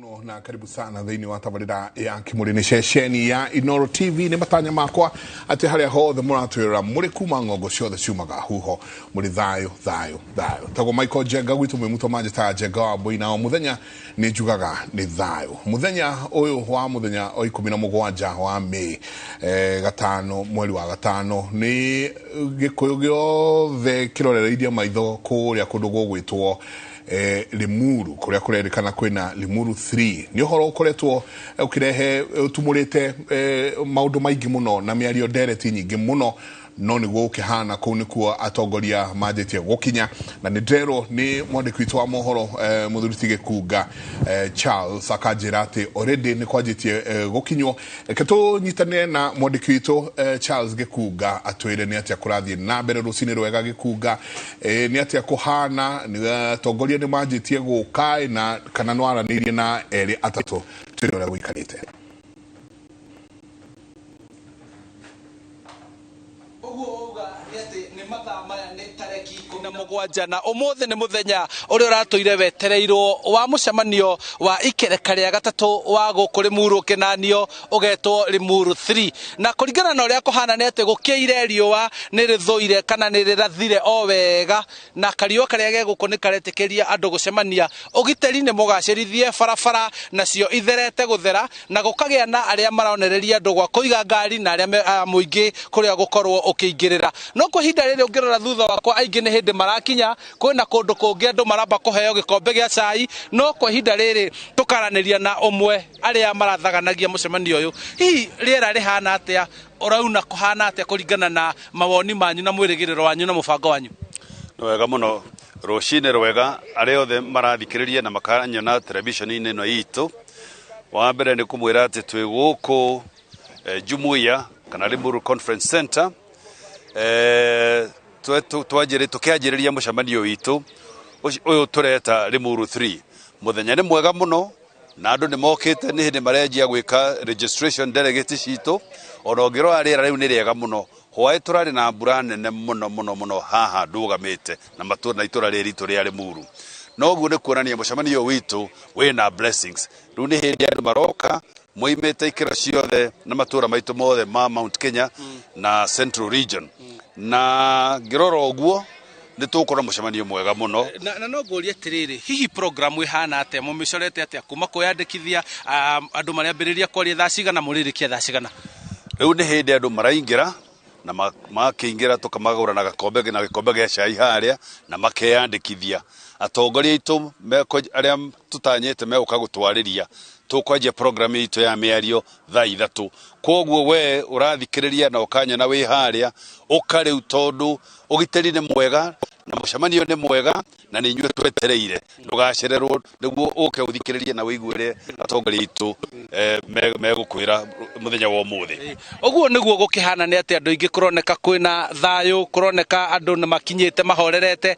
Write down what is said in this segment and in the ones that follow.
muno na karibu sana thini wa tabarira ya kimurini ceceni ya Inooro TV. Ni matanya makwa ati haria hothe muratwira muri kuma ngongo ciothe ciumaga huho muri thayo tago Michael Jenga gwitu mwe muto manje ta Jenga wa boina o muthenya ni njugaga ni thayo muthenya uyu wa muthenya o 17 wa Mei gatano mweri wa gatano ni gikuyu giothe kirorereirie maitho kuria kundu gugwitwo Limuru kuria kurerikana kwina Limuru 3 ni horo ukoretwo ukirehe utumurite maundu maingi muno na miario ndereti nyingi muno no niguo ukihana kuu nikuo atongoria manjitie gukinya na ni ndero ni mwandiki witu wa mohoro Muthuriti Gikuga Charles akanjira ati already ni kwanjitie gukinywo keto nyitane na mwandiki witu Charles Gikuga atwire ni atia kurathie na mbere rucini rwega Gikuga ni atia kuhana ni atongoria ni manjitie gukai na kana no aranirie na eri atatu twire ura guikarite na umuthi ni muthenya uri uratuire wetereirwo wa mucemanio wa ikereka ria gatatu wa guku Limuru kinanio ugetwo Limuru 3 na kuringana na uria kuhana ni ati gukiire riua ni rithuire kana ni rirathire o wega na kariua karia geguku ni karetikiria andu gucemania ugiteri ni mugacirithie barabara nacio itherete guthera na gukagia na aria maronereria andu gwa kuiga ngari na aria muingi kuria gukorwo ukiingirira no kwa hinda riri ungirora thutha wakwa aingi ni hindi marakinya kwina kundu kungi andu maramba kuheo gikombe gia cai no kwa hinda riri tukaraniria na umwe aria marathaganagia mucemanio uyu hihi riera rihana atia urauna kuhana atia kuringana na mawoni manyu na mwirigiriro wanyu na mubango wanyu no wega muno rucine rwega aria othe marathikiriria na makanyona televisioni ino itu wa mbere ni kumwira ati twi guku Jumuiya kana Limuru Conference Center tukianjiriria mucemanio witu uyu tureta Limuru 3 muthenya ni mwega muno na andu ni mokite ni hindi marenjia gwika registration delegate citu ona ongirwa riera riu ni riega muno hwae turari na mbura nene muno haha ndugamite na matura na itura riri turi Limuru no guo ni kuonania mucemanio witu wina blessings riu ni hindi andu maroka muimete ikira ciothe na matura maitu mothe ma Mount Kenya na Central Region na ngiroro guo ni tukora mucemanio mwega muno na no ngoria tiriri hihi program ihana atia mumicorete atia kuma kuyandikithia andu mariambiriria kwaria thaa cigana muririkia thaa cigana riu ni hindi andu maraingira na makiingira tukamagura na gikombe gia cai haria na makeyandikithia atongoria itu aria tutanyite meguka gutwariria tukwanjia program itu ya miario thaa 3 koguo we urathikiriria na ukanya na wi haria ukariu tondu ugiteri ni mwega na mucemanio ni mwega na ni nyue twetereire ndugacererwo niguo uke uthikiririe na wiguire atongoria itu megukwira muthenya wa umuthi uguo niguo gukihana ni ati andu ingi kuroneka kwina thayo kuroneka andu ni makinyite mahorerete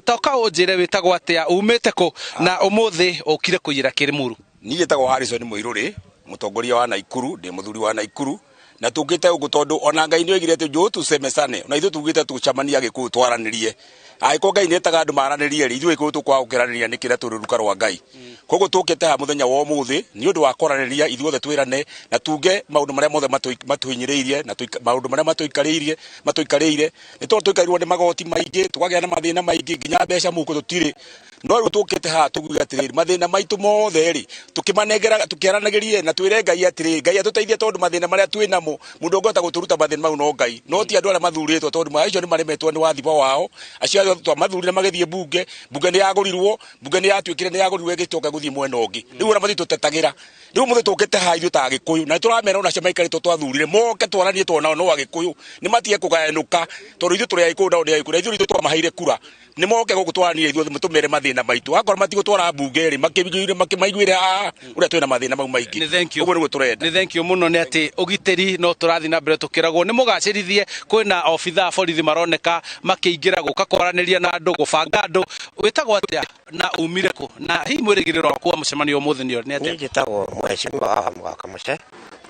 toka unjire witagwo atia umite ku na umuthi ukire kuyira Kirimuru ni gitagwo Harrison Muiruri mutongoria wa Naikuru ndi muthuri wa Naikuru na tugite ugu tondu ona Ngai ni ogire ati nju tusemesane na ithu tugite tucamania Gikuyu twaranirie aiko Ngai ni etaga andu maranirie ri ithu Gikuyu tukwa ukiraniria ni kira tururuka rwa Ngai koguo tukite ha muthenya wa umuthi ni undu wa kwaraniria ithu othe twirane na tuge maundu maria mothe matuinyiriirie na maundu maria matuikariire ni tondu tuikarirwo ni magoti maingi tukagia na mathina maingi nginya mbeca muko tutiri no ru tukite ha tuguga atiriri mathina maitu mothe ri tukimanengera tukiaranagirie na twire Ngai atiriri Ngai atuteithie tondu mathina maria twinamo mundu ngota guturuta mathina mau no Ngai no ti andu aria mathuritwo tondu maicio ni maremetwo ni wathiba wao acio twa mathurire magithie bunge ni yagurirwo bunge ni yatuikire ni yagurirwo igicoka guthie mwena ungi riu ona mathi tutetagira riu muthi tukite ha ithu ta Gikuyu na turamera ona cema ikarito twathurire moke twaranie twona no wa Gikuyu ni matie kugaenuka tondu ithu turi Gikuyu na ndi Gikuyu ithu twamaheire kura ni moke gugutwarania ithu mutumere mathina maitu akora mati gutwara bunge ri makimaiguire uria twina mathina mau maingi uguo nigo turenda ni thank you muno ni ati ugiteri no turathi na mbere tukiragwo ni mugacirithie kwina obitha borithi maroneka makiingira guka kwaraniria na andu gubanga andu witagwo atia na umire ku na hi mwirigiriro kwa mucemanio umuthi ni atia ni gitagwo mweshimwa wa mwaka muce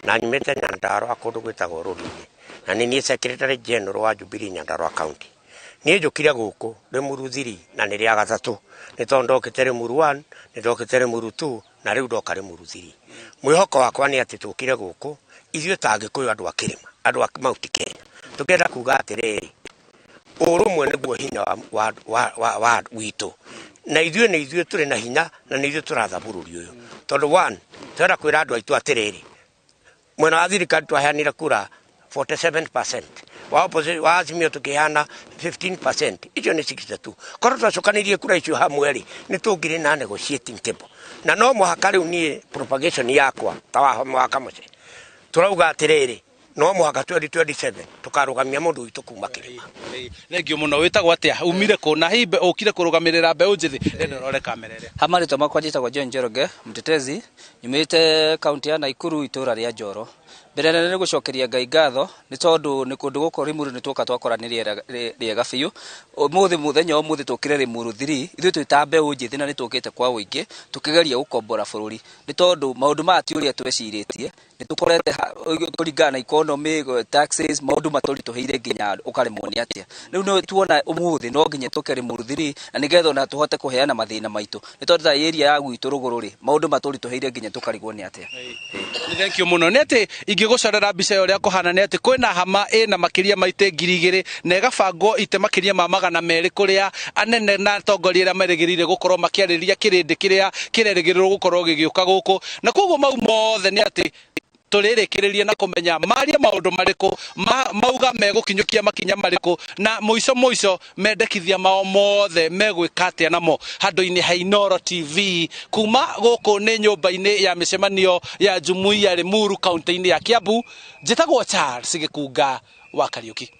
na nyumite Nyandarua akundu gwitagwo Ruruni na ni secretary general wa Jubilee Nyandarua county ni njukire guku Limuru 3 na ni ria gatatu ni tondu okite Limuru 1 ni ndokite Limuru 2 na riu ndoka Limuru 3 mwihoko wakwa ni ati tukire guku ithuĩ ta Agĩkũyũ andu akirima andu a Mount Kenya tukenda kuga atiriri urumwe niguo hinya wa witũ na ithuĩ turi na hinya na nĩ ithuĩ turatha bũrũri ũyũ tondu one twenda kwĩra andu aitũ atiriri mwena wa thirikari twaheanire kura 47%. Wa Azimio tukihana 15%. Icio ni 62. Korwo twacukanirie kura icio hamwe ri ni tungire na negotiating table. Na no muhaka riu ni propagation yakwa ta wa mwaka muce. Turauga atiriri no muhaka 2027 tukarugamia mundu witu kuma kirima. Thengio muno witagwo atia umire ko na himbe ukire kurugamirira mbeu njithi ndo rore kamerere. Hamari to makwa jitagwo John Njoroge mtetezi nyumite county ya Naikuru itura ria Njoro. Mbere nĩ gucokeria Ngai ngatho nĩ tondu nĩ kundu gũkũ Limuru nĩ twoka twakoranĩria rĩega biũ muthenya ũmũthĩ tũkire Limuru 3 ithuĩ twĩta mbeũ njĩthĩ na nĩ tũkĩte kwa ũingĩ tũkĩgeria gũkombora bũrũri nĩ tondu maũndũ maya ti ũrĩa twecirĩtie nĩ tũkorete kũringana na economy taxes maũndũ matũritũhĩire nginya ũkaremwo nĩ atĩa rĩu no tuona ũmũthĩ no nginya tũke Limuru 3 na nĩgetha ona tũhote kũheana mathĩna maitũ nĩ tondu ta area ya gwitũ rũgũrũ rĩ maũndũ matũritũhĩire nginya tũkarigwo nĩ atĩa. Thank you muno nĩ atĩ ingĩgũcorera mbica ũrĩa kũhana nĩ atĩ kwĩna hama ĩna makĩria maite 2,000 na ĩgabangwo ite makĩria ma 200 kũrĩa anene na atongoria arĩa merĩgĩrĩire gũkorwo makĩarĩrĩria kĩrĩndĩ kĩrĩa kĩrerĩgĩrĩrwo gũkorwo gĩgĩũka gũkũ na koguo mau mothe nĩ atĩ tũrĩrĩkĩrĩrie na kũmenya maria maũndũ marĩkũ mauga megũkinyũkia makinya marĩkũ na mũico mendekithia mao mothe megwĩka atĩa namo handũ-inĩ ha Inooro TV kuma gũkũ nĩ nyũmba-inĩ ya mĩcemanio ya Jumuiya Limuru kaunti-inĩ ya Kiambu njĩtagwo Charles Gĩkunga wa Kariuki.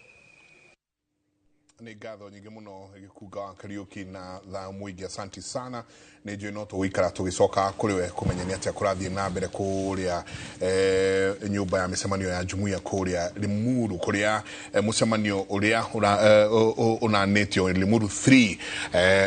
Nĩ ngatho nyingĩ mũno Gĩkunga wa Kariuki na thaa mũingĩ asanti sana nĩ njũĩ no tũgũikara tũgĩcoka kũrĩ we kũmenya nĩ atĩa kũrathiĩ na mbere kũrĩa nyũmba ya mĩcemanio ya Jumuiya kũrĩa Limuru kũrĩa mũcemanio ũrĩa ũnanĩtio Limuru 3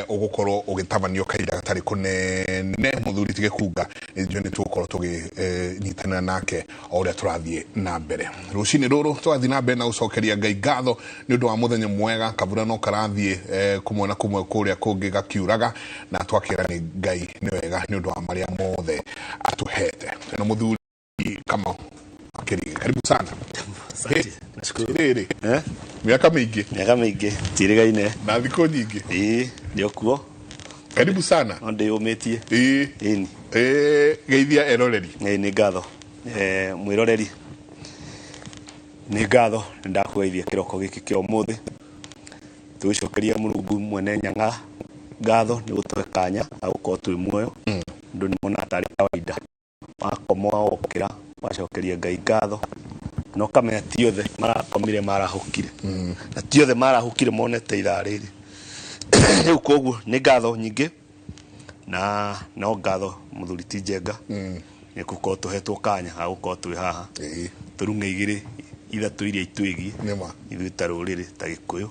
ũgũkorwo ũgĩtabanio kahinda gatarĩ kũnene mũthuri ti Gĩkunga nĩ njũĩ nĩ tũgũkorwo tũgĩnyitanĩra nake o ũrĩa tũrathiĩ na mbere rũcinĩ rũrũ tũrathiĩ na mbere na gũcokeria Ngai ngatho nĩ ũndũ wa mũthenya mwega kabura no karathiĩ kumwe na kumwe kũrĩa kũngĩ gakiuraga na twakĩra nĩ Ngai nĩ wega nĩ ũndũ wa marĩa mothe atuhete na mũthuri kama karibu sana. Asante. Nashukuru. Miaka mingi tirigaine na thikũ nyingĩ ndio kuo karibu sana onde umetie ini geithia eroreri nĩ ngatho mwiroreri nĩ ngatho ndakugeithia kĩroko gĩkĩ kĩa ũmũthĩ tũcokeria Mũrungu mwene nyanga ngatho nĩ gũtũhe kanya agũkorwo twĩ muoyo ndũ nĩ mona tarĩ kawaida wakomoa okĩra wacokeria Ngai ngatho no kamenya ti othe marakomire marahũkire na ti othe marahũkire monete ithaa rĩrĩ rĩu koguo nĩ ngatho nyingĩ na no ngatho mũthuri ti Njenga nĩ gũkorwo tũhetwo kanya agũkorwo twĩ haha tũrung'e igĩrĩ ithatũ iria itwĩgie ithuĩ ta rũrĩrĩ ta Gĩkũyũ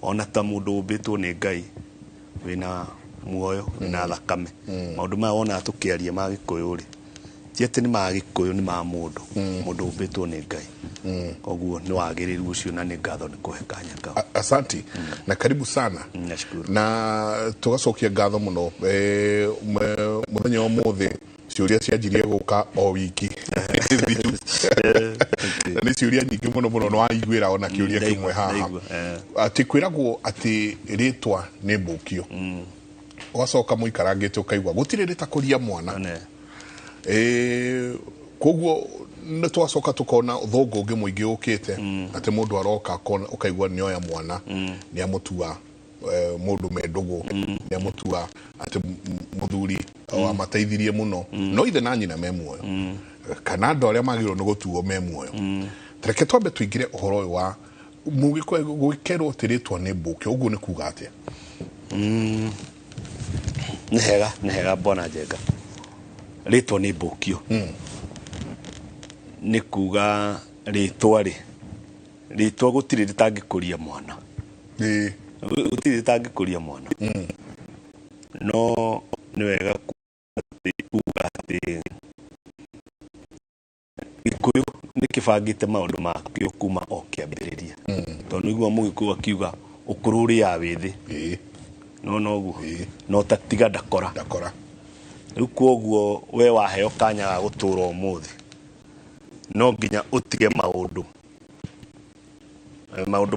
ona ta mũndũ ũmbĩtwo nĩ Ngai wĩna muoyo na thakame maũndũ maya wona tũkĩaria ma Gĩkũyũ rĩ ti atĩ nĩ ma Gĩkũyũ nĩ ma mũndũ ũmbĩtwo nĩ Ngai koguo nĩ wagĩrĩru ũcio na nĩ ngatho nĩ kũhe kanya kao. Asanti na karibu sana. Nashukuru na tugacokia ngatho mũno mũthenya ũmũthĩ ciũria cianjirie gũka o wiki na nĩ ciũria nyingĩ mũno mũno no waiguĩra ona kĩũria kĩmwe haha atĩ kwĩragwo atĩ rĩtwa nĩ mbũkio ũgacoka mũikarangĩte ũkaigua gũtirĩ rĩtakũria mwana koguo nĩ twacoka tukona thũngũ ũngĩ mũingĩ ũkĩte atĩ mũndũ aroka ũkaigua nĩoya mwana nĩ amũtua mũndũ mendũgũ nĩ amũtua atĩ mũthuri amateithirie mũno no ithe na nyina me muoyo kana andũ arĩa magĩrĩirwo nĩ gũtuo me muoyo tareke twambe tũingĩre ũhoro ũyũ wa gwĩkerwo atĩ rĩtwa nĩ mbũkio ũguo nĩ kuga atĩa? nĩ hega Bwana Njenga rĩtwa nĩ mbũkio nĩ kuga rĩtwa gũtirĩ rĩtangĩkũria mwana gũtirĩ rĩtangĩkũria mwana no nĩ wega kuga atĩ Gĩkũyũ nĩ kĩbangĩte maũndũ makĩo kuma o kĩambĩrĩria tondũ nĩguo Mũgĩkũyũ akiuga ũkũrũ ũrĩa wĩ thĩ no noguo no tatiga ndakora riu koguo we waheo kanya ga gutura umuthi no nginya utige maundu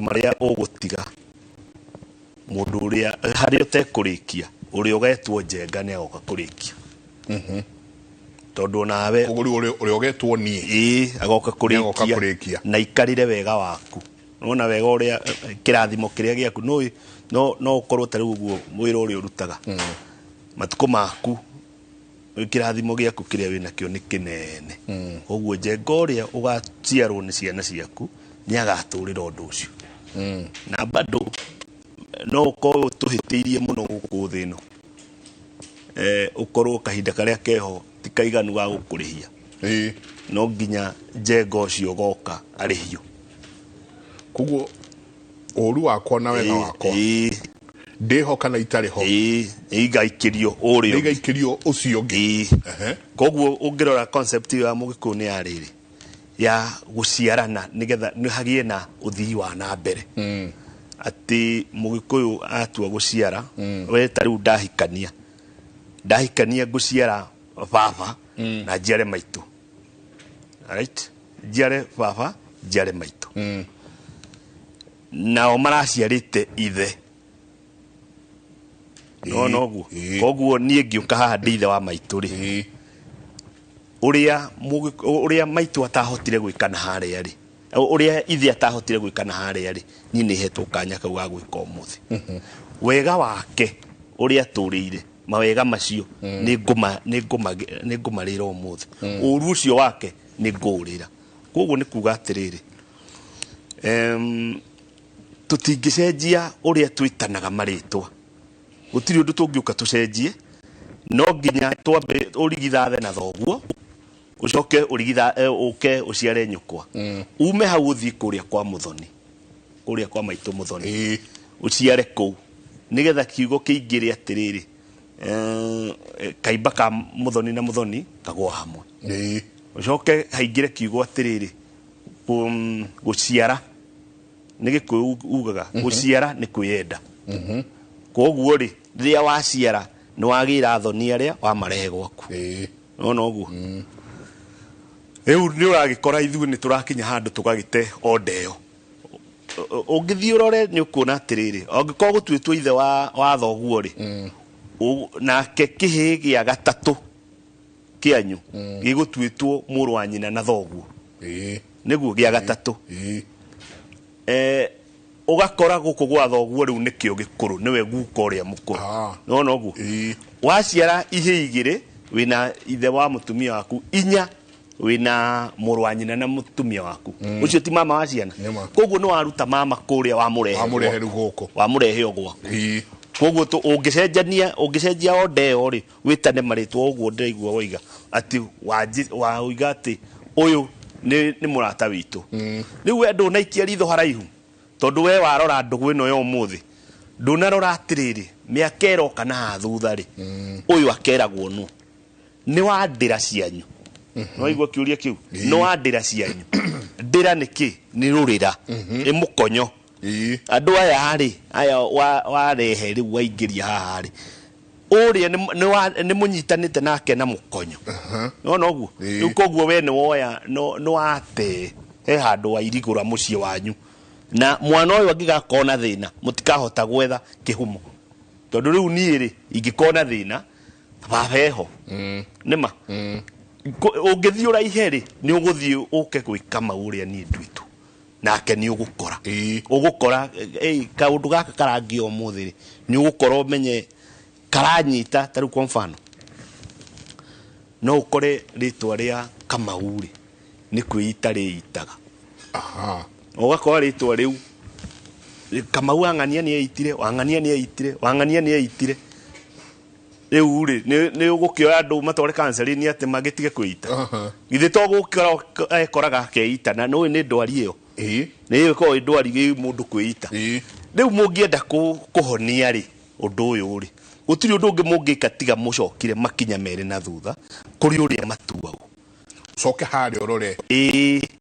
maria ugutiga mundu uria hari utekurikia uri ugetwo njenga ne agoka kurikia tondu nawe uri ugetwo nie agoka kurikia na ikarire wega waku nona wega uria kirathimo kiria giaku no ukorwo tari uguo mwira uri urutaga matuko maku kirathimo giaku kiria wina kio ni kinene koguo njenga uria ugaciarwo ni ciana ciaku ni agaturira undu ucio na bado no ukorwo tuhitiirie muno guku thino ukorwo kahinda karia keho tikaiganu ga gukurihia no nginya njenga ucio goka arihio koguo uru wakwa na wega wakwa ndeho kana itari ho igaikirio urio igaikirio ucio ngi koguo ungirora concept ya mugiku ni ariri ya guciarana nigetha ni hagie na uthii wa na mbere ati mugikuyu atua guciara we tari ndahikania guciara baba na njiare maitu right njiare baba njiare maitu nao maraciarite ithe no guo koguo nie ngiuka haha ndithe wa maitu ri uria maitu atahotire gwikana haria ri uria ithe atahotire gwikana haria ri ni ni hetwo kanya kau ga gwika umuthi wega wake uria turire mawega macio ni ngumarira umuthi uru ucio wake ni ngurira koguo ni kuga atiriri tutingicenjia uria twitanaga maritwa gutiri undu tungiuka tucenjie no nginya twambe urigithathe na thoguo ucoke urigitha uke uciare nyukwa ume hau uthi kuria kwa muthoni kuria kwa maitu muthoni uciare ku nigetha kiugo kiingire atiriri kaimba ka muthoni na muthoni kagwa hamwe ucoke haingire kiugo atiriri guciara nigikuyu ugaga guciara ni kwiyenda koguo ri riria waciara ni wagira thoni aria wa marehe gwaku no uguo ni uragikora ithu ni turakinya handu tugagite ondeo ungithii urore ni ukuna atiriri ongikorwo gutwitwo ithe wa thoguo ri nake kihi gia gatatu kianyu gigutwitwo muru wa nyina na thoguo niguo gia gatatu ugakora guku gwa thoguo riu nikio gikuru niwe guko ria mukuru no guo waciara ihe igire wina ithe wa mutumia waku inya wina muru wa nyina na mutumia waku ucio ti mama wa ciana koguo no waruta mama kuria wa murehe guko wa murehe ogwa koguo tu ungicenjia ondeo ri witane maritwa ogwo ndeigua woiga ati wa uiga ati uyu ni murata witu riu andu naikia ritho haraihu tondu we warora ndugu ino yo muthi ndunarora atiriri miakero kana thutha ri uyu akeragwo nu ni wa ndira cianyu no igwa kiuria kiu no wa ndira cianyu ndira niki ni rurira imukonyo andu aya warehe riu waingiria haha ri uria ni munyitanite nake na mukonyo no guo riu koguo we ni woya no ate he handu wa irigura mucie wanyu na mwana uyu angigakona thina mutikahota gwetha kihumo tondu riu ni ri ingikona thina babeho nima ungithii uraihe ri ni uguthii uke gwika mauria ni ndwitu nake ni ugukora kaundu gaka karangi umuthi ri ni ugukora umenye karanyita tari kwa mfano no ukore ritwa ria Kamau ri ni kwita riitaga ugakora ritwa riu Kamau ang'ania ni eitire wang'ania ni eitire riu ri ni ugukioya andu matware kanseri ni ati magitige kwita githe to gukora ekoraga keita na no ni ndwari iyo ni ko ndwari gi mundu kwita riu mungienda kuhonia ri undu uyu ri utiri undu ungi mungika tiga mucokire makinya mere na thutha kuri uria matuagu soke hari orore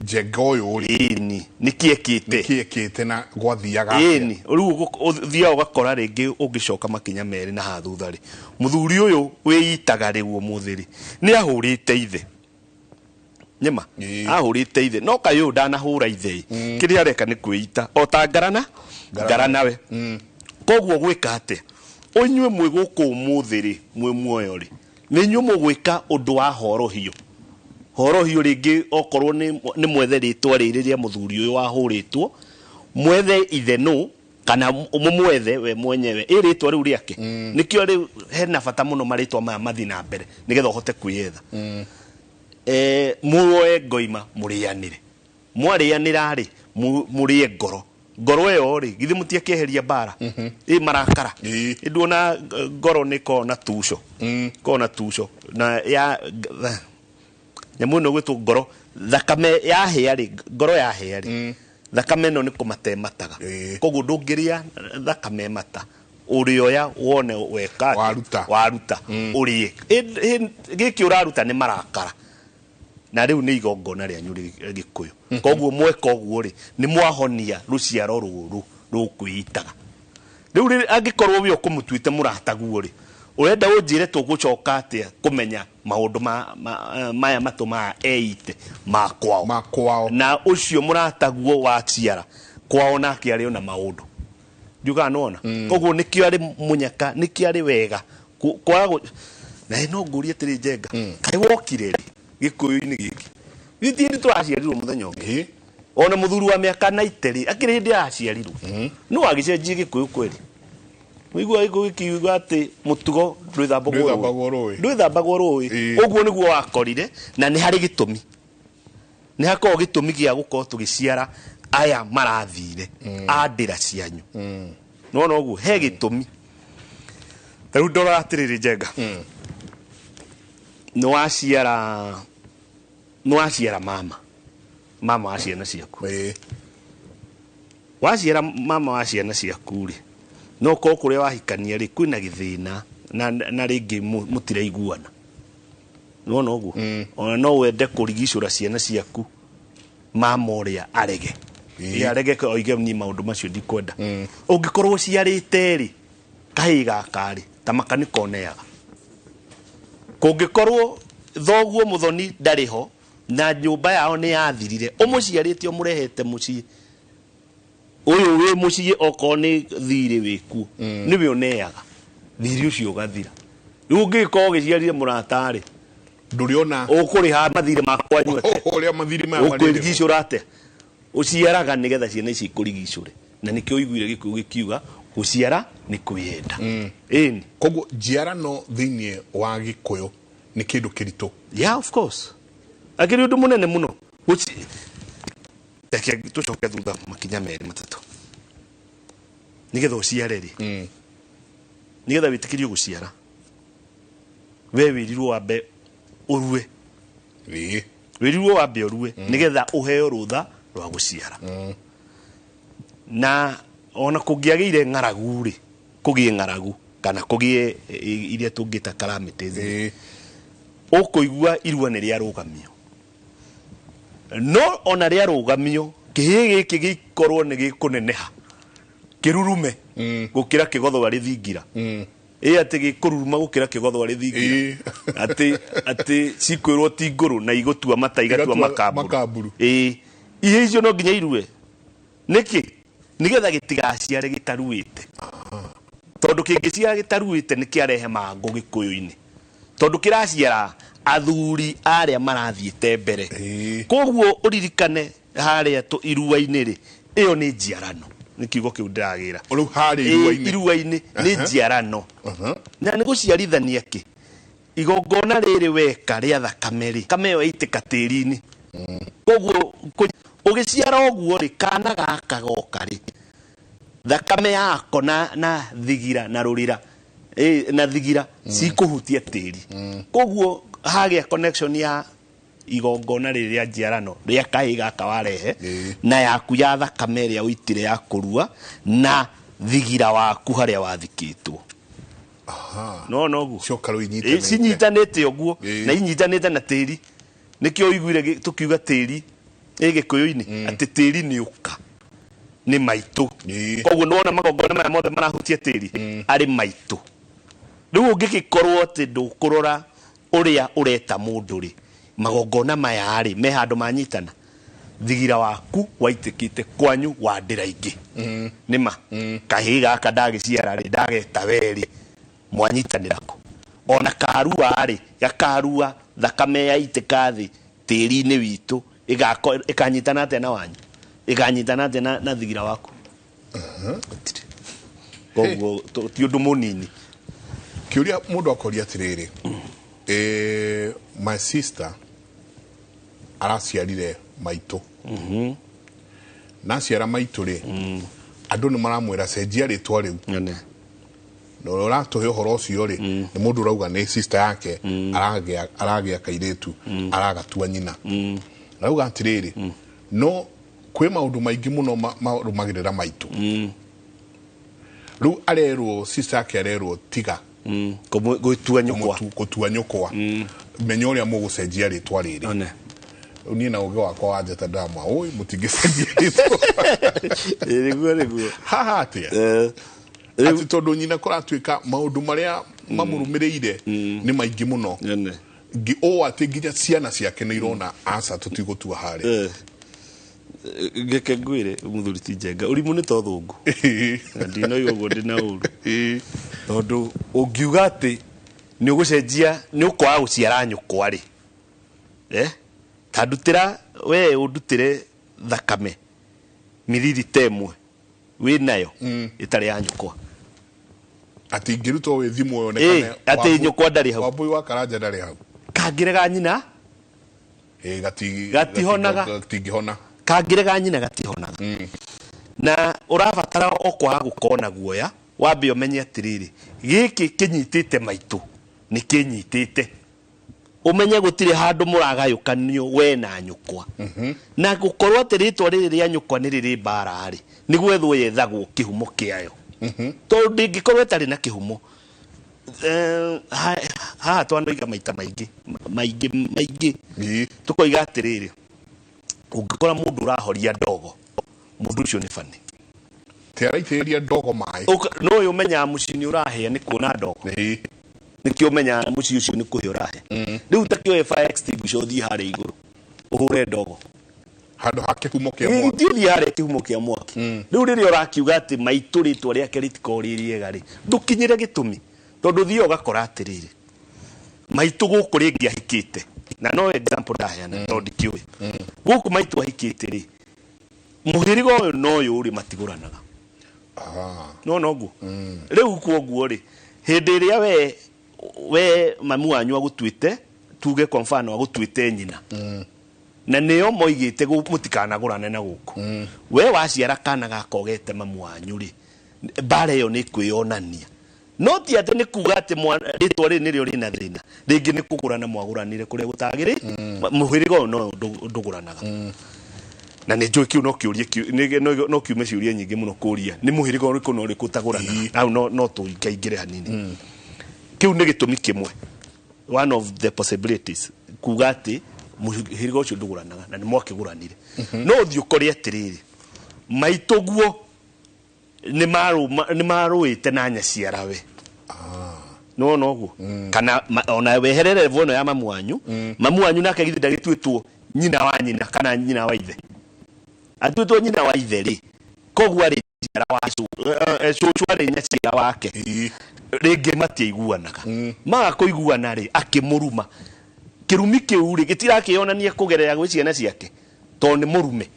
jenga uyu uri nikiekite na gwathiaga ni riu thia ugakora ringi ungicoka makinya meri na hathutha ri muthuri uyu wiyitaga riu umuthiri ni ahurite ithe nyema ahurite ithe no kayo ndanahura ithe kiria areka ni kwita otangarana ngarana we koguo gwika ate onywe mwe guku umuthiri mwe muoyo ri ni nyumu gwika undu wa horohio ringi okorwo ni mwethe ritwa ririria muthuri uyu wahuritwo mwethe ithe no kana mumwethe we mwenyewe iritwa riu riake nikio ri hena bata muno maritwa maya mathi na mbere nigetha uhote kwiyetha muoe ngoima murianire mwarianira ri murie ngoro eyo ri githi mutie keheria bara marakara nduona ngoro niko na tuco na ya nyamu no gwitu ngoro thakame yahia ri ngoro yahia ri thakame no niko matemataga koguo ndungiria thakame mata urioya wone weka waruta urie giki uraruta ni marakara na riu ni igongona ria nyuri gikuyu koguo mweka oguo ri ni mwahonia ruciaro ruru rukwitaga riu angikorwo wi okumutuite murataguo ri urenda unjire tugucoka atia kumenya maundu maya matuma eite makwao na ucio murataguo wa ciara kwao nake ari ona maundu njuga nona koguo nikio ari munyaka nikio ari wega kwao na no ngurie tiri jenga kai wokire ri gikuyu-ini giki githiri twaciarirwo muthenya ungi ona muthuru wa miaka 90 ri akiri hindi aciarirwo no agicenjie gikuyu kweli wigua ikiuga ati mutugo ndwithambagwo rui uguo niguo wakorire na ni hari gitumi ni hako gitumi gia gukorwo tugiciara aya marathire andira cianyu no uguo he gitumi riu ndora atiriri jenga no aciara mama wa ciana ciaku waciara mama wa ciana ciaku ri no ko kuria wahikania ri kwina githina na ringi mutire iguana no uguo ona no wende kurigicura ciana ciaku mama uria arege arege oige ni maundu macio ndikwenda ungikorwo ciarite ri kahiga kari ta makaniko neaga kungikorwo thoguo muthoni ndariho na nyumba yao ni yathirire umuciarite umurehete mucii uyu wi mucii oko ni thiri wiku niwe oneaga thiri ucio gathira riu ngiko giciarire muratari nduriona ukuriha mathire makwa nywete uria mathire maya ukurigicura ate uciaraga nigetha ciana ici kurigicure na nikio uiguire gikuyu gikiuga guciara ni kwiyenda ini koguo njiarano thiini wa gikuyu ni kindu kirito of course akiri undu munene muno teke tucoke thutha makinya meri matatu nigetha uciare ri nigetha witikirio guciara we wirirwo wambe urue wirirwo wambe urue nigetha uheo rutha rwa guciara na ona kungiagire ng'aragu ri kugie ng'aragu kana kugie iria tungita calamities ukuigua irua ni ria rugamio no ona ria rugamio kihi giki gikorwo ni gikuneneha kirurume gukira kigodho ari thingira ati gikururuma gukira kigodho ari thingira ati cikwirwo ti nguru na igutua mata igatua makamburu icio no nginya irue niki nigetha gitigaciare gitaruite tondu kingiciara gitaruite nikiarehe mangu gikuyu-ini tondu kiraciara athuri aria marathiite mbere koguo uririkane haria tu irua-ini ri iyo ni njiarano nikiugo kiu ndiragira uru haria irua-ini ni njiarano na ni guciarithania ki igongona riri weka ria thakame ri kame yo itika tiri-ini koguo ugiciara oguo ri kana gaka goka ri thakame yako na thigira na rurira na thigira cikuhutia tiri koguo hagia connection ya igongona riria njiarano ria kahiga kawarehe na yaku ya thakame ria uitire ya kurua na thigira waku haria wathikitwo no guo coka ru inyitanite cinyitanite oguo na inyitanite na tiri nikio iguire tukiuga tiri gikuyu-ini ati tiri ni uka ni maitu koguo nona magongona maya mothe marahutia tiri ari maitu riu ungigikorwo ati ndukurora uria ureta mundu ri magongona maya ari me handu manyitana thigira waku waitikite kwanyu wa ndira ingi nima kahiga gaka ndagiciara ri ndageta weri mwanyitanirako ona karua ari gakarua thakame yaitika thi tiri-ini witu ikanyitana ate na wanyu ikanyitana ate na thigira waku koguo ti undu munini kiuria mundu akoria atiriri my sister araciarire maitu naciara maitu ri andu ni maramwira cenjia ritwa riu no uratuhe uhoro ucio ri ni mundu urauga ni sister yake aragia kairetu aragatua nyina rauga atiriri no kwe maundu maingi muno marumagirira maitu riu arerwo sister yake arerwo tiga gutua nyukwa menya uria mugucenjia ritwa riri ni na uge wakwa wanjeta ndamwa oi mutingicenjia ritwa riguo haha atia ati tondu nyina kuratuika maundu maria mamurumiriire ni maingi muno ngi o ati nginya ciana ciake ni irona asa tutigutua hari geke ngwire muthuri ti Njenga urimu ni to thungu ndino yogo ndina uru tondu ungiuga ati ni ugucenjia ni ukwa guciara nyukwa ri tandutira we undutire thakame miriri temwe we nayo itari ya nyukwa ati ngiruto we thimu yonekane ati nyukwa ndari hau wabui wa karanja ndari hau kangirega nyina gatihona kangirega nyina gatihonaga na urabatara okwa gukona guoya wambe umenye atiriri giki kinyitite maitu ni kinyitite umenye gutire handu muragayukanio we na nyukwa na gukorwo atiritwa riri ria nyukwa ni riri mbara ari niguo ethwo yethagwo kihumo kiayo to ndingikorwo tari na kihumo ha twanoiga maita maingi tukoiga atiriri ungikora mundu urahoria ndogo mundu ucio ni fani teraiteria ndogo mai no yo menya mucini urahia ni kuona ndogo nikio menya muci ucio ni kuhia urahia riu takio fire extinguisher thi hare iguru uhure ndogo handu hakihumo kia mwaki thi hare kihumo kia mwaki riu riri urakiuga ati maitu ritwa ria keritiko ririega ri ndukinyire gitumi tondu thio gakora atiriri maitu guku ringi ahikite na no example ndaheana tondu kiui guku maitu ahikite ri muhirigo uyu no uyu uri matiguranaga no noguo riu kuoguo ri hindi iria we mamu wanyu agutwite tuge kwa mfano agutwite nyina na niyo moigite mutikanagurane na guku we waciara kana gakogete mamu wanyu ri bare yo ni kwionania no ti ati ni kuga ati ritwa ri nirio rina thina ringi ni kugurana mwaguranire kuria gutagiri muhirigo no nduguranaga na ni njui kiu no kiurie no kiume ciuria nyingi muno kuria ni muhirigo uriku no uriku tagurana au no tuikaingire hanini kiu ni gitumi kimwe one of the possibilities kuga ati muhirigo ucio nduguranaga na ni mwakiguranire no thio koria atiriri maitoguo ni maruite na nyaciara we no noguo kana ona weherere vono ya mamu wanyu nake githi ndagitwitwo nyina wa nyina kana nyina wa ithe atwitwo nyina wa ithe ri koguo ari nyaciara wa cucu ari nyaciara wake ringi matiiguanaga maga kuiguana ri akimuruma kirumi kiu ri gitirakionania kugerera gwi ciana ciake to ni murume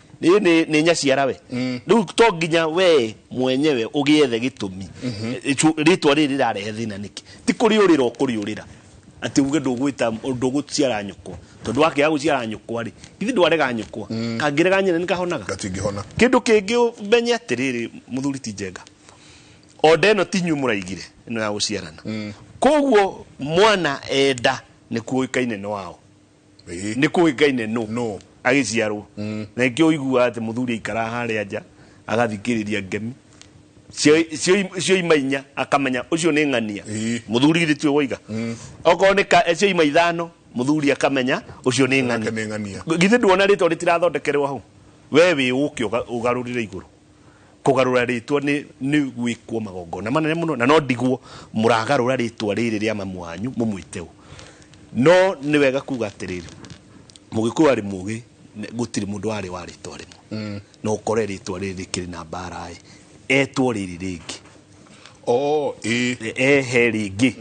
ni nyaciara we riu to nginya we mwenyewe ugiethe gitumi ritwa riri rarehe thina niki ti kuriurira ukuriurira ati uge ndugwita nduguciara nyukwa tondu wake aguciara nyukwa ri githi ndwarega nyukwa kangirega nyina nikahonaga gatingihona kindu kingi menye atiriri muthuri ti Njenga odeno tinyu muraigire ino ya guciarana koguo mwana enda ni kuikaine no wao ni kuikaine no agiciarwo na ikio igua ati muthuri ikara haria nja agathikiriria ngemi cio imainya akamenya ucio ni ng'ania muthuri githitwe woiga oko ni cio ima ithano muthuri akamenya ucio ni ng'ani Nĩ ng'ania. githe nduona ritwa ritirathondekerwo hau we wi uki ugarurire iguru kugarura ritwa ni gwikwo magongona manene muno na no ndigwo muragarura ritwa riri ria mamu wanyu mumwiteu no ni wega kuga atiriri mugikuyu ari mugi gutiri mundu wari wa ritwa rimwe no ukore ritwa riri kiri na barai etwo riri ringi he ringi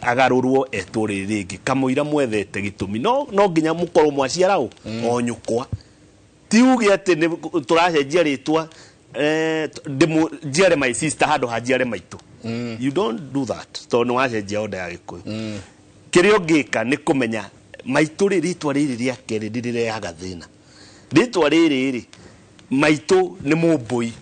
agarurwo etwo riri ringi kamuira mwethete gitumi no nginya mukorwo mwaciara o nyukwa tiuge ati turacenjia ritwa jiare my sister handu hajiare maitu you don't do that to no wacenjia onda ya gikuyu kirio ngika ni kumenya maitu ritwa riri ria keri ririreaga thina ritwa riri maitu ni mumbui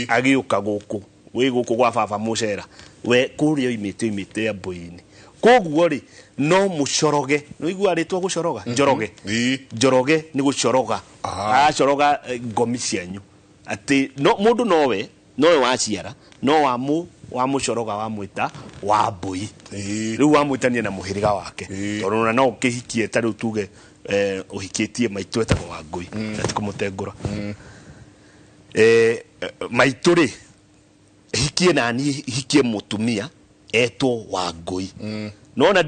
agiuka guku we guku gwa baba mucera we kurio imite ya mbuini koguo ri no mucoroge no igua ritwa gucoroga njoroge ni gucoroga acoroga ngomi cianyu ati no mundu nowe waciara no wa mucoroga wa mwita wa mbui riu wa mwitania na muhiriga wake tondu no ukihikie ta riu tuge uhikitie maitu etagwo wa ngui ati kumutengura maitu ri hikie nani hikie mutumia etwo wa ngui nona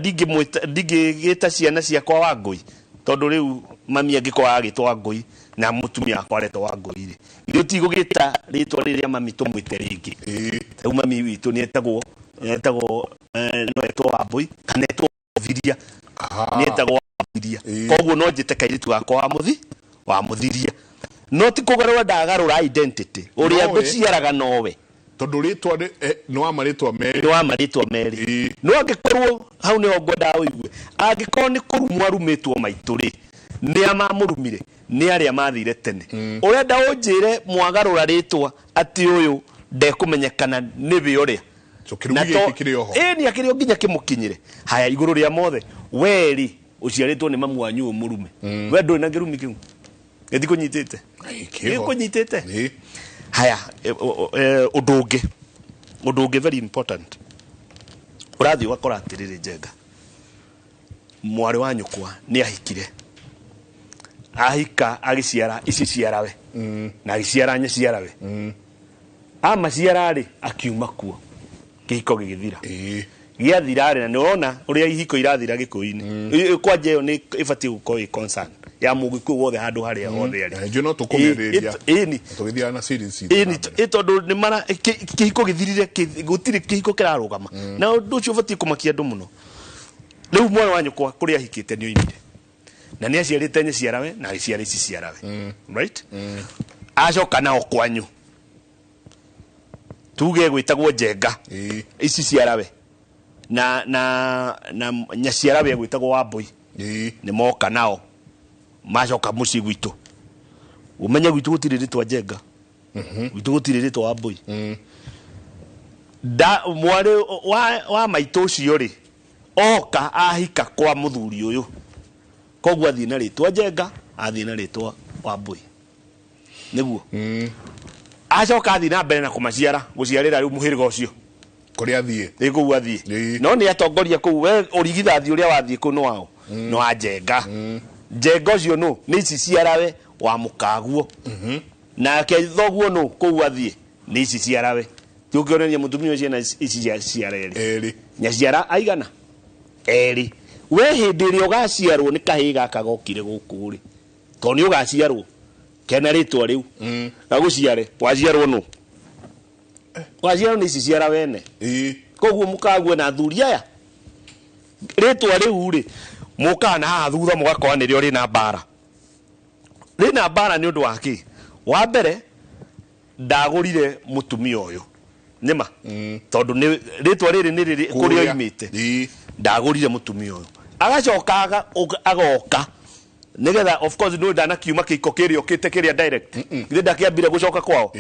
ndingigita ciana ciakwa wa ngui tondu riu mami angikwa agitwo wa ngui na mutumia akwa aretwo wa ngui ri irio tigugita ritwa riria mami tumwite ringi riu mami witu ni etagwo no etwo wa mbui kana etwo viria ni etagwo wa viria koguo no njite kairitu gakwa wa muthiria no ti kugarura ndagarura identity uria nguciaraga nowe tondu ritwa no amaritwa meri no angikorwo hau ni ngwenda uigue angikorwo ni kurumwa rumitwo maitu ri ni amamurumire ni aria mathire tene urenda unjire mwagarura ritwa ati uyu ndekumenyekana ni bi uria ni akirio nginya kimukinyire haya iguru ria mothe weri uciaritwo ni mamu wanyu umurume we nduri na ngirumi kiu ndikunyitite haya udunge very important urathi wakora atiriri Njenga mwari wa nyukwa ni ahikire ahika agiciara ici ciarawe na agiciara nyaciarawe ama ciarari akiuma kuo kihiko gigithira giathira na niona uria ihiko irathira gikuini kwa jeyo ni ifati guko concern ya mugiku wothe handu haria hothe ari njo no tukumereria tugithia na series tondu ni mara kihiko githirire gutiri kihiko kirarugama na ndu cio fati kumakia ndu muno riu mwana wanyu kwa kuria hikite ni oimire na ni aciarite nyaciarawe na aciara ici ciarawe right acoka nao kwanyu tuge gwitagwo Njenga ici ciarawe na nyaciarawe gwitagwo wa mbui ni moka nao macoka muci gwitu umenye gwitu gutire ritwa Njenga gwitu gutire ritwa wa mbui da mwari wa maitu cio ri oka ahika kwa muthuri uyu koguo athii na ritwa Njenga athii na ritwa wa mbui niguo acoka athii na mbere na kumaciara guciarira riu muhiriga ucio kuria athie iguo athie no ni atongoria ku we urigithathi uria wathie ku no wao no a Njenga Njenga ucio no ni ici ciarawe wa mukaguo na ke thoguo no ku athie ni ici ciarawe tukionania mutumia ucio na ici ciara eri nyaciara aigana eri we hindi ri ugaciarwo ni kahiga kagokire guku ri to ni ugaciarwo kena ritwa riu na guciare waciarwo no waciarwo ni ici ciara wene koguo mukaguo na thuri aya ritwa riu ri mukana haha thutha mugakora nirio ri na mbara ni undu waki wa mbere ndagurire mutumia uyu nima tondu ni ritwa riri ni riri kurio imite ndagurire mutumia uyu agacoka agoka nigetha of course no ndana kiuma kiko kirio kite kiria direct githe ndakiambire gucoka kwao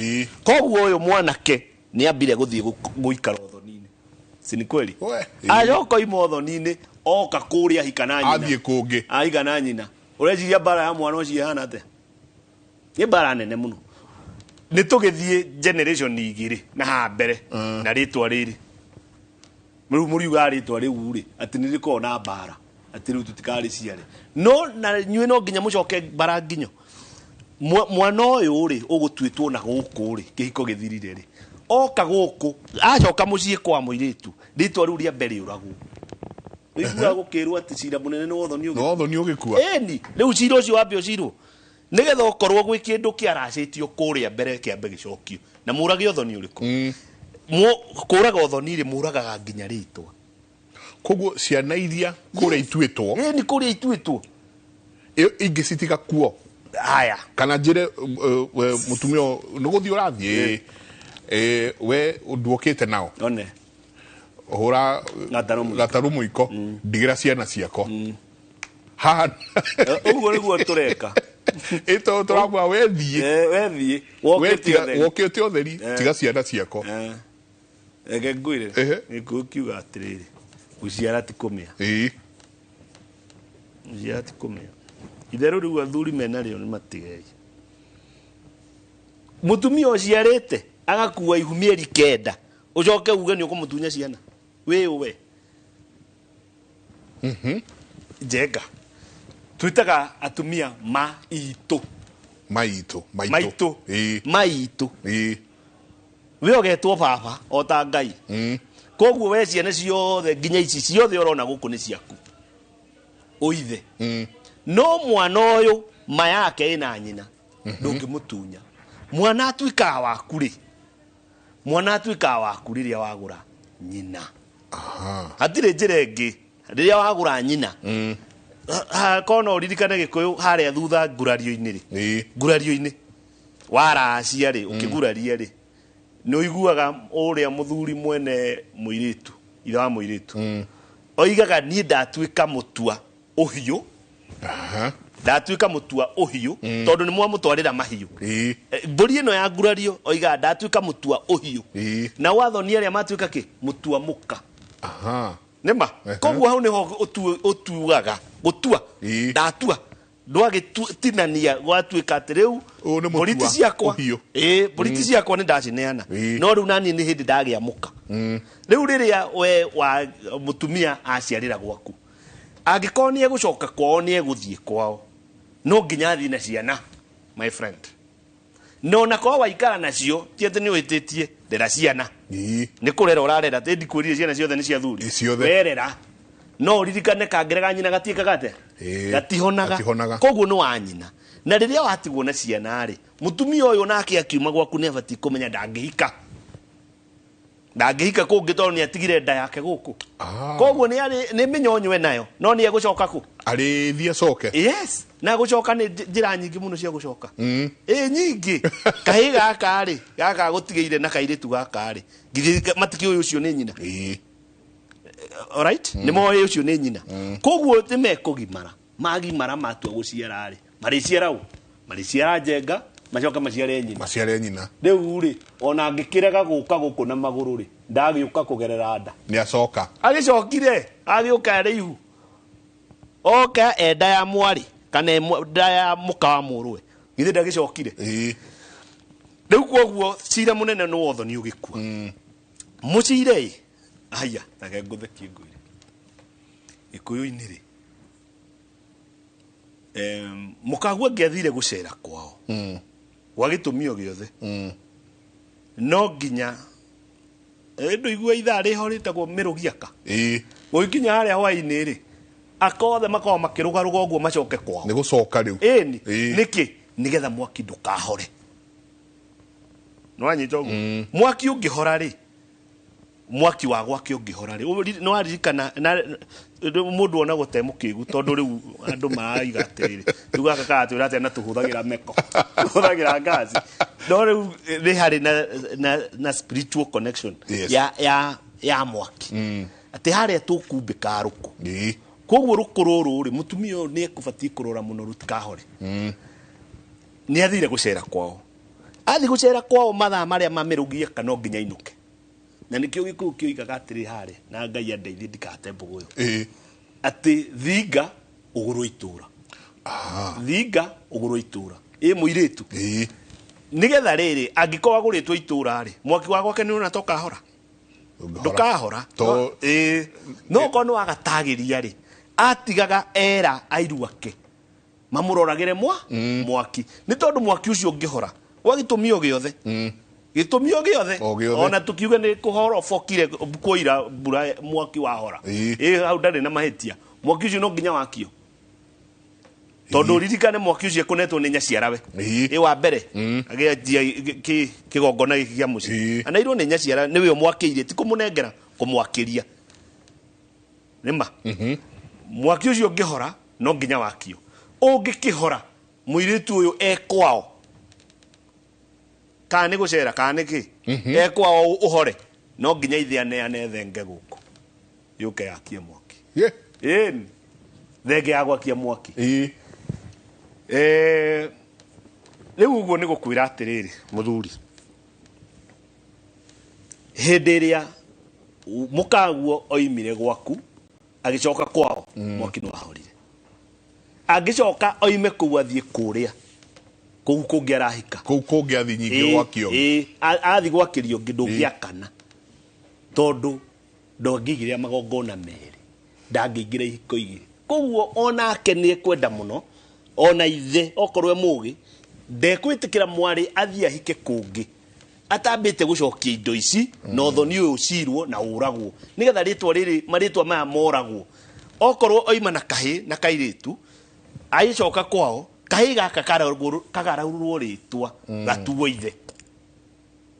koguo uyu mwanake ni ambire guthie guikara uthoni-ini si ni kweli ajoka imo uthoni-ini oka kuria hikana nyina athie kungi aigana nyina urejiria bara ya mwana ucio hana te ni bara nene muno ni tugithie generation igiri na ha mbere na ritwa riri muriuga ritwa riu ri ati ni riko na bara ati riu tutikari ciare no na nyue no nginya mucoke baranginyo mwana uyu ri ugutwitwo na guku ri kihiko githirire ri oka guku acoka mucii kwa muiritu ritwa riu ria mbere uragwo igua gukirwo ati cira munene no thoni ugikua eni riu cira ucio wambe ucirwo nigetha ukorwo gwi kindu kiaracitio kuria mbere kiambe gicokio na murage uthoni uriku kuraga uthoni ri muragaga nginya ritwa koguo ciana iria kuria itwitwo ni kuria itwitwo ingi citika kuo haya kana njire mutumio nuguthi urathie we nduokite nao one hura gataru muiko ndigira ciana ciako haha uguo niguo tureka ito turagwa wethie wokite otheri tiga ciana ciako ege ngwire nikukiuga atiriri uciara ti kumia uciara ti kumia itheru riu athuri mena rio ni matigei mutumia uciarite agakua ihumieri kenda ucoke uge ni ukumutunya ciana we jenga twitaga atumia maitu we ogetwo baba o ta ngai koguo we ciana ciothe nginya ici ciothe urona guku ni ciaku oithe no mwana uyu ma yake ina nyina ndungimutunya mwana atwika waku riria wagura nyina hatire njira ingi riria wagura nyina kono ririkane gikuyu haria thutha ngurario-ini waracia ri ukiguraria ri no iguaga uria muthuri mwene muiritu itha wa muiritu oigaga ni ndatwika mutua uhiu ndatwika mutua uhiu tondu ni mwamutwarira mahiu mburi ino ya ngurario oiga ndatwika mutua uhiu na wathoni aria matwika ki mutua muka nema koguo hau niho utuaga gutua ndatua ndwagitinania gwatwika ati riu boriti ciakwa boriti ciakwa ni ndacineana no riu nani ni hindi ndagia muka riu riria we wa mutumia aciarira gwaku angikorwo ni egucoka kwao ni eguthie kwao no nginya athie na ciana my friend no na kwa waikara nacio tiete ni wititie ndera ciana ni kurera urarera te ndikwirire ciana ciothe ni cia thuri werera no ririkane kangirega nyina gatieka gate gatihonaga koguo ni wa nyina na riria watigwo na ciana ri mutumia uyu nake akiuma gwaku ni abati kumenya ndangihika kungi tondu ni atigire nda yake guku koguo ni minyonywe nayo no ni egucoka ku ari thie coke yes na gucoka ni njira nyingi muno cia gucoka nyingi kahi gaka ri gaka gutigeire na kairitu gaka ri matiki uyu ucio ni nyina alright ni moyo ucio ni nyina koguo ti mekugimara magimara matua guciara ri mariciara njenga macoka maciare nyina riu ri ona ngikirega guka guku na maguru ri ndagiuka kugerera nda ni acoka agicokire agiuka riu oka enda ya mwari kana nda ya muka wa murwe githe ndagicokire riu koguo cira munene no wotho ni ugikua mucire aya take nguthe kingwire ikuyu-ini ri mukagua ngiathire gucera kwao wagitumio giothe no nginya nduigua ithaa riho ritagwo mirugiaka gukinya haria hwaini ri akothe makoo makirugaruga uguo macoke kwao ni gucoka riu niki nigetha mwaki ndukahore no anyita uguo mwaki ungihora ri mwaki wa gwake ungihora ri no aririkana mundu ona gute mukigu tondu riu andu maraiga atiri riu gaka katwira ati na tuhuthagira meko tuhuthagira ngazi no riu ri hari na spiritual connection ya mwaki ati haria tukumbika ruku koguo ruku ruru ri mutumia ni ekubati kurora muno rutikahore ni athire gucera kwao athi gucera kwao mathaa maria mamirugia kana nginya inuke na nikio gikuyu kioigaga atiri hare na ngai andeithie ndikate mbugu yo ati thinga uguru itura thinga uguru itura muiritu nigetha riri angikoa aguritwo itura ri mwaki wa gwake ni unatoka hora ndukahora no kono agatagiria ri atigaga era airu ake mamuroragire mwaki ni tondu mwaki ucio ngihora wa gitumio giothe gitumio giothe ona tukiuga ni kuhorofokire kuira mbura mwaki wahora hau ndari na mahitia mwaki ucio no nginya wakio tondu ririkane mwaki ucio kunetwo ni nyaciarawe wa mbere agia kigongona giki kia muci anairwo ni nyaciara niwe mwakire ti kumunengera kumwakiria nima mwaki ucio ngihora no nginya wakio ungikihora muiritu uyu ekwao kana gucera kana ki ekwao uhore no nginya ithiane thenge guku yuke yakie mwaki thenge yagwakia mwaki riu uguo ni gukwira atiriri muthuri hindi iria mukaguo oimire gwaku agicoka kwao mwaki no ahorire agicoka oime kuu athie kuria kuu kungi arahika kuu kungi athi nyingi gwakio athi gwakirio ngindu giakana tondu ndongigiria magongona meri ndangigira ihiko igiri koguo onake ni kwenda muno ona ithe okorwe mugi ndekwitikira mwari athie ahike kungi atambite gucokia indo ici no thoni uyu cirwo na uragwo nigetha ritwa riri maritwa maya moragwo okorwo oima na kahi na kairitu aicoka kwao kahi gaka kagaraurwo ritwa gatuo ithe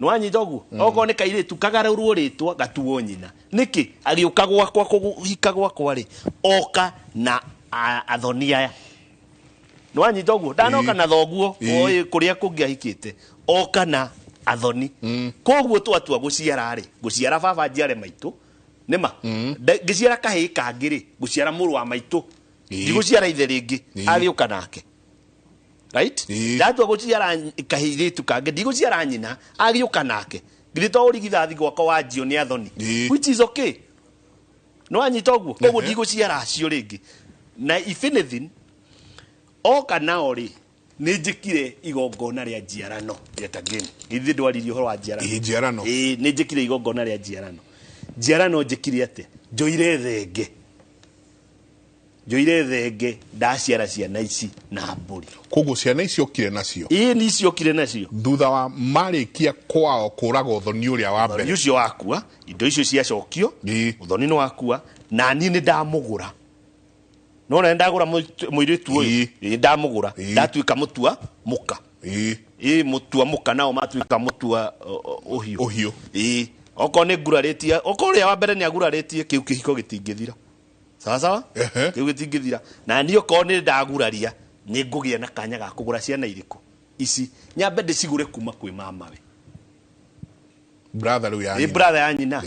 nwanyita uguo okorwo ni kairitu kagaraurwo ritwa gatuo nyina niki agiuka gwakwa kuhika gwakwa ri oka na athoni aya nwanyita uguo ndanoka na thoguo oi kuria kungi ahikite oka na athoni koguo twatua guciara ri guciara baba njiare maitu nima ngiciara kahi kangiri guciara muru wa maitu ndiguciara ithe ringi agiuka nake right ndatua guciara kahi ritu kangi ndiguciara nyina agiuka nake ngirito urigithathi gwako wanjio ni athoni which is okay no anyita uguo koguo ndiguciara acio ringi na if anything oka nao ri ni njikire igongona ria njiarano yet again ithi ndwaririe horo wa njiarano ni njikire igongona ria njiarano njikire ate njoire thenge ndaciara ciana ici na mburi koguo ciana icio kire nacio ni ciokire nacio thutha wa marikia kwao kuraga uthoni uria wa mbere uthoni ucio wakua indo icio ciacokio uthoni no wakua na ni ndamugura no ndagura muiritu uyu ndamugura ndatuika mutua muka mutua muka nao matuika mutua uhio oko ni nguraritie oko ria wa mbere ni aguraritie kiu kihiko gitingithira sawa kiu gitingithira na ni oko ni ndaguraria ni ngugia na kanya ga kugura ciana iriku ici nyambe ndicigure kuma kwi mamawe brother uyu yani brother anyina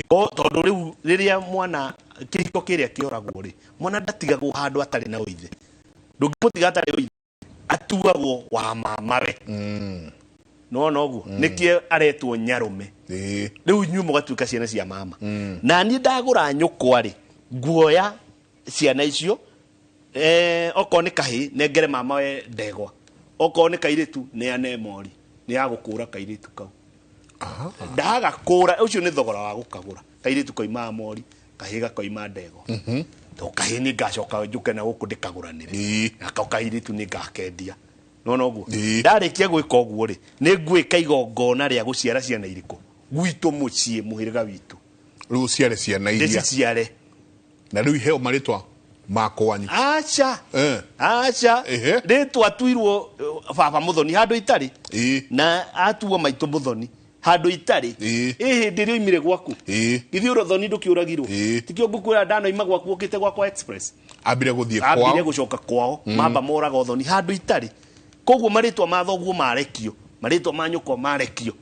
ko tondu riu riria mwana kihiko kiria kioragwo ri mwana ndatigagwo handu atari na uithe ndungimutiga atari uithe atuagwo wa mamawe no uguo nikie aretwo nyarume riu nyumo gatuika ciana cia mama na ni ndagura nyukwa ri guoya ciana icio oko ni kahi nengere mamawe ndegwa oko ni kairitu ni ane mori ni agukura kairitu kau ndaga kura ucio ni thogora wa gukagura kairitu koima mori kahiga koima ndego to kahini gacoka njuke na guku ndikaguranire na kairitu ni ngakendia no guo ndarikia gwika uguo ri ni ngwika igongona ria guciara ciana iriku gwitu mucie muhiriga witu riu ciare ciana iria ciare na riu iheo maritwa makwanyu acha ritwa tuirwo baba muthoni handu itari na atuo maitu muthoni handu itari hindi rio imire gwaku githi urothoni ndukiuragirwo tikio ngukwira ndano ima gwaku ukite gwakwa express ambire guthie kwao ambire gucoka kwao mamba moraga uthoni handu itari koguo maritwa ma thoguo marekio maritwa ma nyuko marekio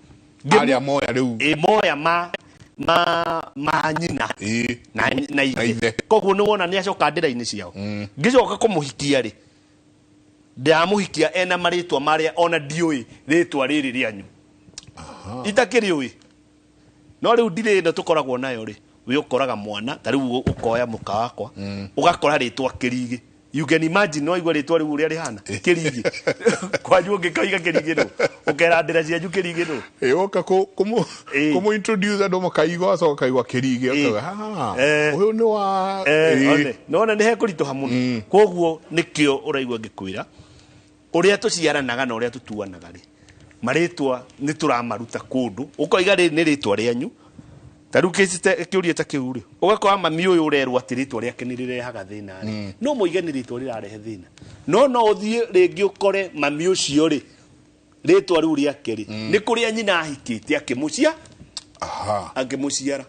aria moya riu moya ma nyina na ithe koguo ni wona ni acoka ndira-ini ciao ngicoka kumuhikia ri ndamuhikia ena maritwa maria ona ndiui ritwa riri rianyu itakiri ui no riu ndire ndo tukoragwo nayo ri wi ukoraga mwana tari ukoya muka wakwa ugakora ritwa kirigi You can imagine no igwa ritwa riu ria rihana kirigi kwanyu ngikaiga kirigi no ukera ndira cia nyu kirigi no oka kumu introduce ando makaigo aso kaigwa kirigi uyu ni wa no ne he kurito hamuno koguo nikio uraigwa ngikwira uria tuciaranaga na uria tutuanaga ri maritwa ni turamaruta kundu ukoiga ri ni ritwa rianyu taru kicite kiuria ta kiuri ugakora mami uyu urerwa atiritwa riake ni rirehaga thina ri no muige ni ritwa rirarehe thina no uthie ringi ukore mami ucio ri ritwa riu riake ri ni kuria nyina ahikite akimucia akimuciara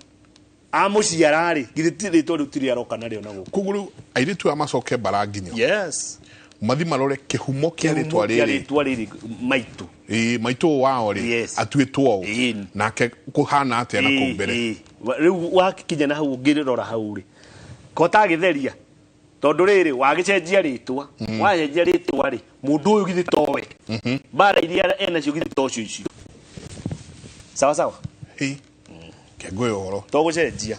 amuciara ri githiti ritwa riu tiri aroka nario na guku kuguru airitu amacoke baranginyo yes mathi marore kihumo kia ritwa riri maitu maitu wao ri atuitwo nake kuhana atia na kumbere riu wakinya na hau ngirora hau ri kota githeria tondu riri wagicenjia ritwa wacenjia ritwa ri mundu uyu githi towe bara iria ena cio githi tocio icio sawa sawa kengwe horo to gucenjia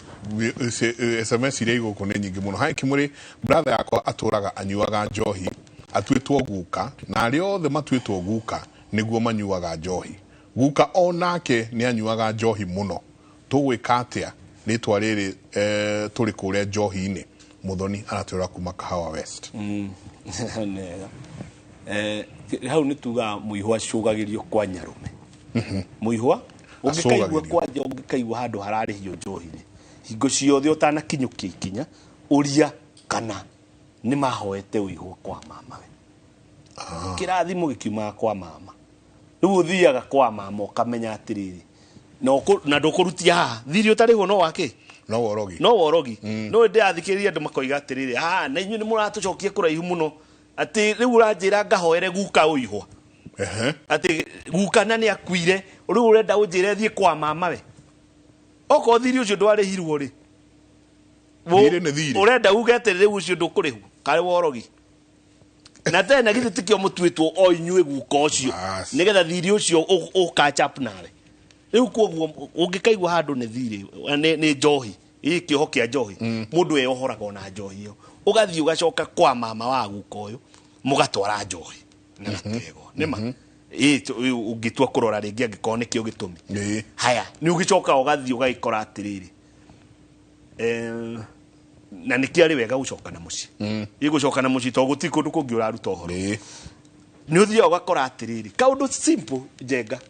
SMS ire iguku ni nyingi muno hai kimuri brother yakwa aturaga anyuaga njohi atuitwo guka na ari othe matuitwo guka niguo manyuaga njohi guka onake ni anyuaga njohi muno tugwika atia ritwa riri turi kuria njohi-ini muthoni aratura kuma Kahawa West hau ni tuga muihwa cugagirio kwa nyarume muihwa ungikaigua kwaje ungikaigua handu hararihio njohi-ini hingo ciothe utanakinyukia ikinya uria kana ni mahoete uihwa kwa mama we kirathimo gikiuma kwa mama riu uthiaga kwa mama ukamenya atiriri na ndukurutia haha thiri utarihwo no wake no worogi no ndiathikiriria andu makoiga atiriri na inyu ni muratucokia kuraihu muno ati riu uranjira ngahoere guka uihwa ati guka na ni akuire riu urenda unjire thie kwa mama we oko thiri ucio ndwarihirwo ri urenda uge atiriri ucio ndukurihu kare worogi na tena githi tikio mutuitwo o inyue guka ucio nigetha thiri ucio uka chap nawe riu koguo ungikaigwa handu ni thiri ni njohi ikio hokia njohi mundu eyohoraga ona njohi iyo ugathii ugacoka kwa mama wa guka uyu mugatwara njohi na gatego nima ungitwa kurora ringi angikoo nikio gitumi haya ni ugicoka ugathii ugaikora atiriri na nikiari wega gucoka na muci igucoka na muci to gutiko ndukungi uraruta uhoro ni uthia ugakora atiriri kaundu simple jenga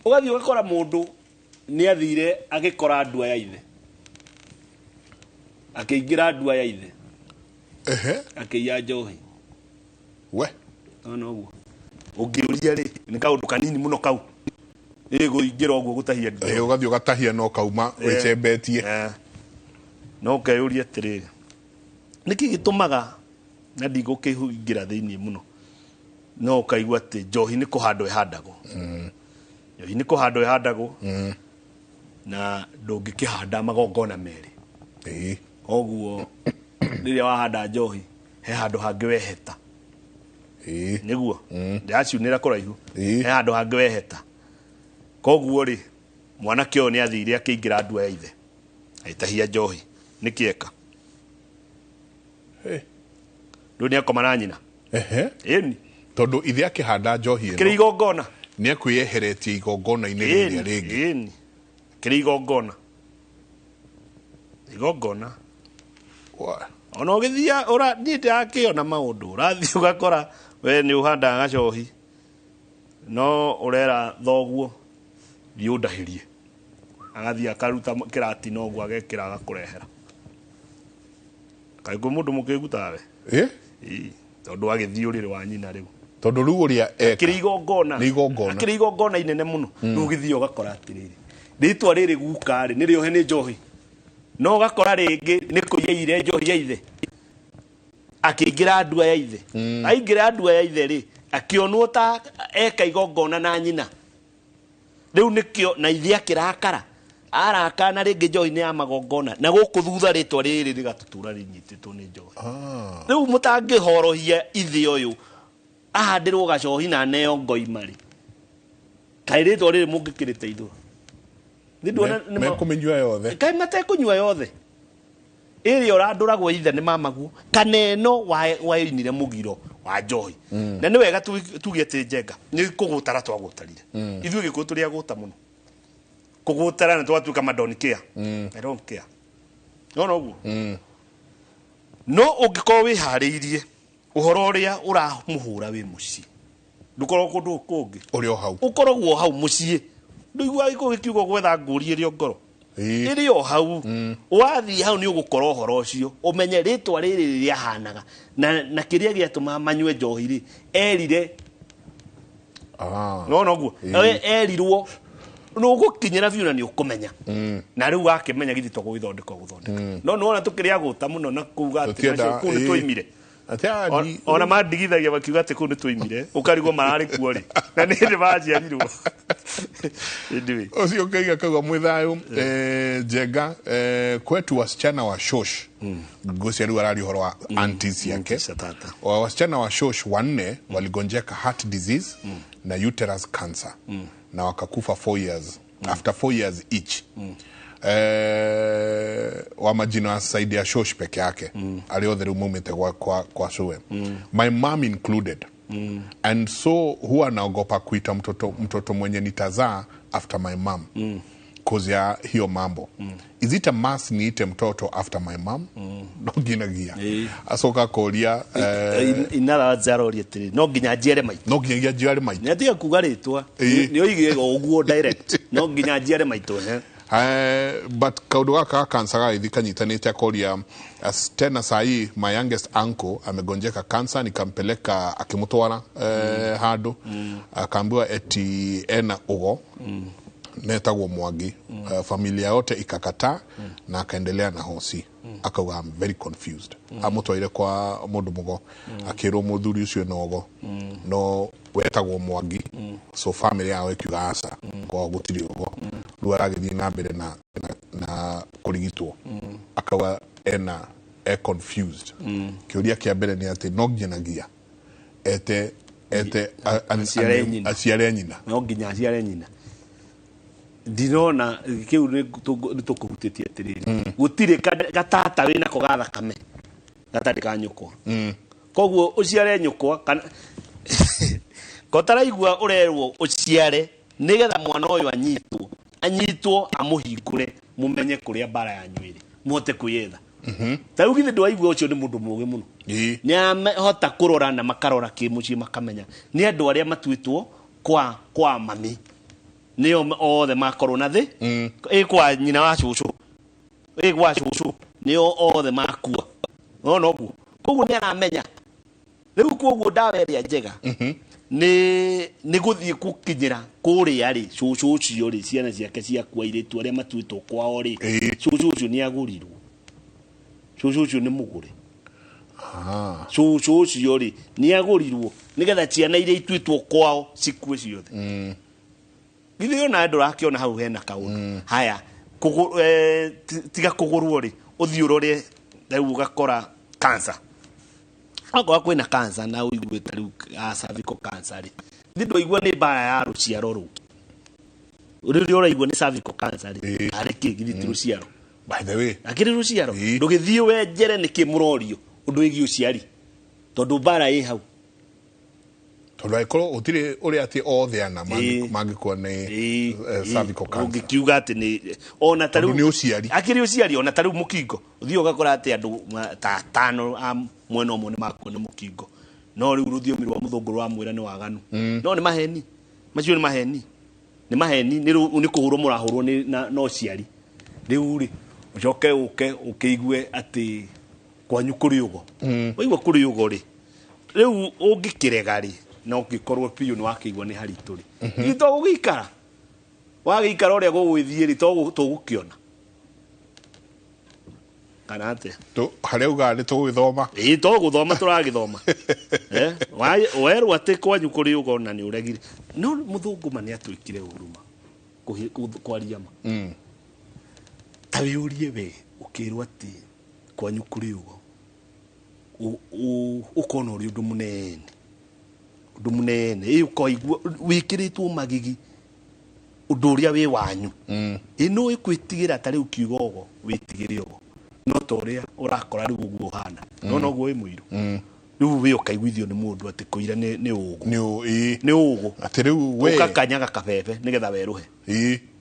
ugathii ugakora mundu ni athire agikora ndua ya ithe akiingira ndua ya ithe akiya njohi we no guo ungiuria ri ni kaundu kanini muno kau ingira oguo gutahia ndua ugathii ugatahia no kauma wicembetie no kayuria atiriri niki gitumaga na ndigukihingira thiini muno no kaigwa ati njohi ni kuhandwo ihandagwo njohi ni kuhandwo ihandagwo na ndungikihanda magongona meri oguo riria wahanda njohi he handu hangi weheta niguo ndaciunira kuraihu he handu hangi weheta koguo ri mwana kio ni athire akiingira ndua ya ithe aitahia njohi nikieka dunia komana nyina eni tondu ithe akihanda njohi ino kirigongona ni akwiyeheretie igongona-ini riria ringi kirigongona ona ugithia ura nite akiona maundu urathi ugakora we ni uhanda gacohi no urera thoguo thiundahirie agathia akaruta kirati no gwa gekira agakurehera kai mundu mukiguta we tondu agithiurire wa nyina riu tondu riu uria eka kirigongona inene muno ugithio ugakora atiriri ritwa riri guka ri nirio he ni njohi no gakora ringi ni kuyeire njohi ya ithe akiingira ndua ya ithe aingira ndua ya ithe ri akionwo ta eka igongona na nyina riu nikio na ithe akirakara arakana ringi njohi ni ya magongona na guku thutha ritwa riri rigatutura rinyititwo ni njohi riu mutangihorohia ithe uyu ahandirwo gacohi na neo ngoimari kai ritwa riri mungikirite ithu me kumenyua yothe kai mate kunyua yothe iri oranduragwo ithe ni mamaguo kaneno wa inire mugiro wa njohi na ni wega tugete njenga ni kugutara twagutarire ithuĩ gĩkũyũ tũrĩ agũta mũno kugutara na twatuĩka madonikia I don't care no guo no ũngĩkorwo wĩharĩirie ũhoro ũrĩa ũramũhũra wĩ mũciĩ ndũkorwo kũndũ kũngĩ ũrĩ o hau ũkoragwo hau mũciĩ ndũigua gĩkũyũ gĩkiuga gwetha ngũri ĩrĩ o ngoro ĩrĩ o hau wathiĩ hau nĩ ũgũkorwo ũhoro ũcio ũmenye rĩtwa rĩrĩ rĩrĩa ahanaga na kĩrĩa gĩatũma manyue njohi rĩ erire no guo erirwo no gukinyira biũ na nĩ ũkũmenya na rĩu wakĩmenya githito gũthondeka no nona tũkĩrĩ agũta mũno na kuuga atĩ kũu nĩ twoimire ona mandigithagia bakiuga atĩ kũu nĩ twoimire ũkarigwo mararĩ kuo rĩ na nĩ hĩndĩ manjiarirwo ucio kaiga kauga mwithayũ Njenga kwetu wasichana wa shosh ngusia rĩu arari ũhoro wa aunties yake wasichana wa shosh wanne waligonjeka heart disease na uterus cancer na wakakufa 4 years after 4 years each wa majina ya saidi ya shosh peke yake aliothe rĩu mumite kwa suwe my mom included and so huwa naogopa kuita mtoto mwenye nitazaa after my mom cause ya hiyo mambo is it a must niite mtoto after my mom no ginagia asoka kolia inara zarori atiri no ginya jiere maitu ni atiga kuga ritwa ni oige oguo direct no ginya jiere maitu but kaudu gaka cancer gaithi kanyitanite kolia tena sahi my youngest uncle amegonjeka cancer nikampeleka akimutwara hado akaambiwa eti ena ugo netagwo Mwangi familia yote ikakataa na akaendelea na hosi akauga I'm very confused amutwaire kwa mundu mugo akirwo muthuri ucio nogo no wetagwo Mwangi so family yao ikiuga asa kwa gutiri ugo rĩu aragĩthiĩ na mbere na kũrigitwo akauga ena confused kĩũria kĩa mbere nĩ atĩ no nginyagia ete aciare nyina no nginya aciare nyina ndirona kiu ni tukuhutitie atiriri gutire gatata wina ko gathakame gatari ka nyukwa koguo uciare nyukwa kana kotaraigua urerwo uciare nigetha mwana uyu anyitwo amuhingure mumenye kuria bara ya nywiri muhote kuyetha tau githe ndwaigua ucio ni mundu muge muno ni amehota kurora na makarora kimuci makamenya ni andu aria matuitwo kwa mami nio othe makorwo na thi kwa nyina wa cucu kwa cucu nio othe makua no guo koguo ni aramenya riu koguo ndawa iria njega ni guthii kukinyira kuria ri cucu ucio ri ciana ciake ciakua iritu aria matuitwo kwao ri cucu ucio ni agurirwo cucu ucio ni mugure cucu ucio ri ni agurirwo nigetha ciana iria ituitwo kwao cikue ciothe githio na andu rakiona hau hena kaundu haya tiga kugurwo ri uthii urore riu ugakora cancer agwa kwina cancer na uiguite riu cervical cancer ri thindo igua ni bara ya ruciaro ru uririo uraigua ni cervical cancer ri areke githiti ruciaro by the way akiri ruciaro ndugithie wenjere ni kimurorio undu igi uciari tondu bara yi hau tondu aikoro utire uri ati othe ana mangikuwa ni cervical cancer ungikiuga ati ni ona taru ni uciari akiri uciari ona taru mukingo uthio gakora ati andu ta tano mwena omwe ni makuwa ni mukingo no riu ruthiomi rwa muthunguru wa mwira ni waganu no ni maheni macio ni maheni ni kuhurwo murahurwo ni no ciari riu ri ucoke ukeigue ati kwanyu kuri ugo waigua kuri ugo ri riu ungikirega ri no gikorwo piu ni wakigwa ni harituri ito gukara wagikara uria gugwithie ri to gukiona kana ate to hareuga ni to gwithoma to guthoma turagithoma weru ati kwanyu kuri ugo na ni uregire no muthunguma ni atwikire huruma kwaria ma tawiurie we ukirwa ati kwanyu kuri ugo ukona uri undu munene ukoigua wikiritwo magigi undu uria wi wanyu ino ikwitigira tari ukiuga ugo witigire ugo no toria urakora riu guo hana no guo imwiru riu we ukaiguithio ni mundu ati kuira ni ugu ni ugu ati riu we ukakanyaga kabebe nigetha weruhe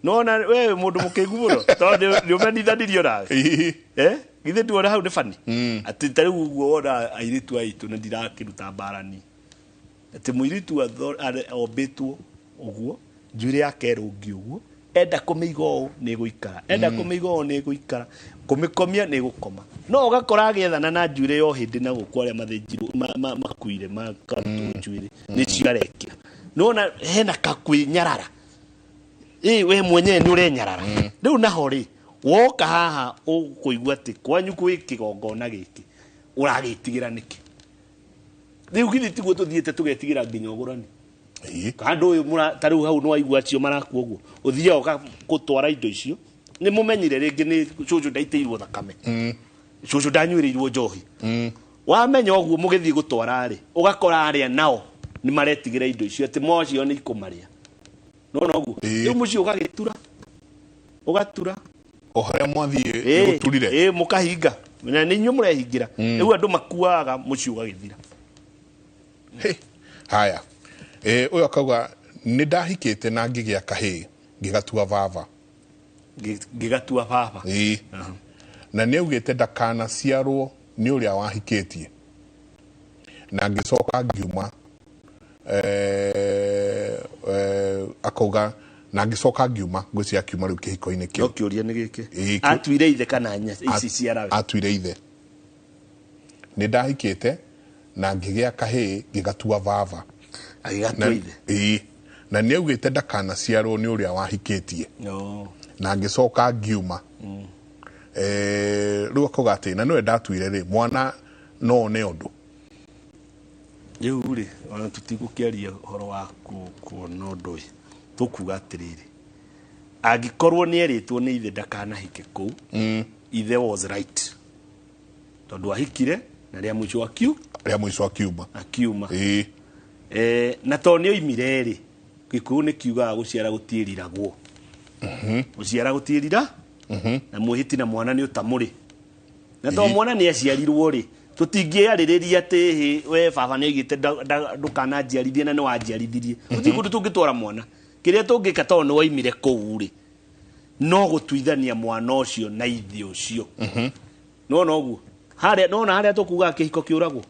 no na we mundu mukigu muno tondu ni umenithanirio nawe githe nduona hau ni fani ati tariu uguo wona airitu aitu na ndirakiruta mbarani ati muiritu ombitwo uguo njuire yake rungi uguo enda kumigo ni guikara enda kumigo ni guikara kumikomia ni gukoma no ugakora agethana na njuire yo hindi na guku aria mathinjiru makuire makatu njuire ni ciarekia nona hena kakwi nyarara we mwenyewe ni urenyarara riu naho ri woka haha ukuigua ati kwanyu kwi kigongona giki uragitigira niki riu githi tiguo tuthiete tugetigira nginya ugurani kandu uyu tariu hau no aigua acio maraku uguo uthia oka gutwara indo icio ni mumenyire ringi ni cucu ndaiteirwo thakame cucu ndanyuirirwo njohi wamenya uguo mugithii gutwara ri ugakora aria nao ni maretigira indo icio ati mocio ni ikumaria no uguo riu mucio ugagitura ugatura oharia mwathie guturire mukahinga na ninyu murehingira riu andu makuaga mucio ugagithira haya uyo akauga ni ndahikite na ngigia kahi ngigatua baba na ni ugite ndakana ciarwo ni uria wahikitie na ngicoka ngiuma akauga na ngicoka ngiuma ngwiciria kiuma riu kihiko-ini kiu kiuria ni giki atuire ithe kana nya ici ciarawe atuire ithe ni ndahikite na ngigia kahi ngigatua baba agigatua ithe na ni ugite ndakana ciarwo ni uria wahikitie na ngicoka ngiuma riu akauga ati na niwe ndatuire ri mwana no ne undu riu ri ona tutigukiaria horo wa kuona undu tukuga atiriri angikorwo ni eritwo ni ithe ndakanahike kuu ithe was right tondu ahikire na ria mwico akiuma na to ni oimire ri gikuyu ni kiugaga guciara gutieriragwo guciara gutierira na muhiti na mwana ni utamuri na to mwana ni aciarirwo ri tutingiaririria ati we baba ni igite ndukana njiarithie na ni wanjiarithirie utikundu tungitwara mwana kiria tungika to ni waimire kuu ri no gutuithania mwana ucio na ithe ucio no guo haria tukuga kihiko kiuragwo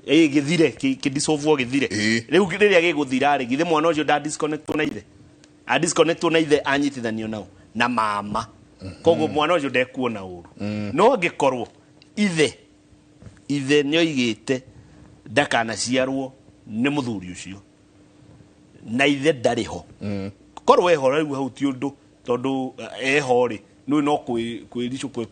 githire kidissolve githire riu riria giguthira ri githe mwana ucio da disconnect na ithe a disconnect na ithe anyitithanio nao na mama koguo mwana ucio ndekuona uru no angikorwo ithe ni oigite ndakana ciarwo ni muthuri ucio na ithe ndariho korwo eho riu hau ti undu tondu eho ri no kwiricuku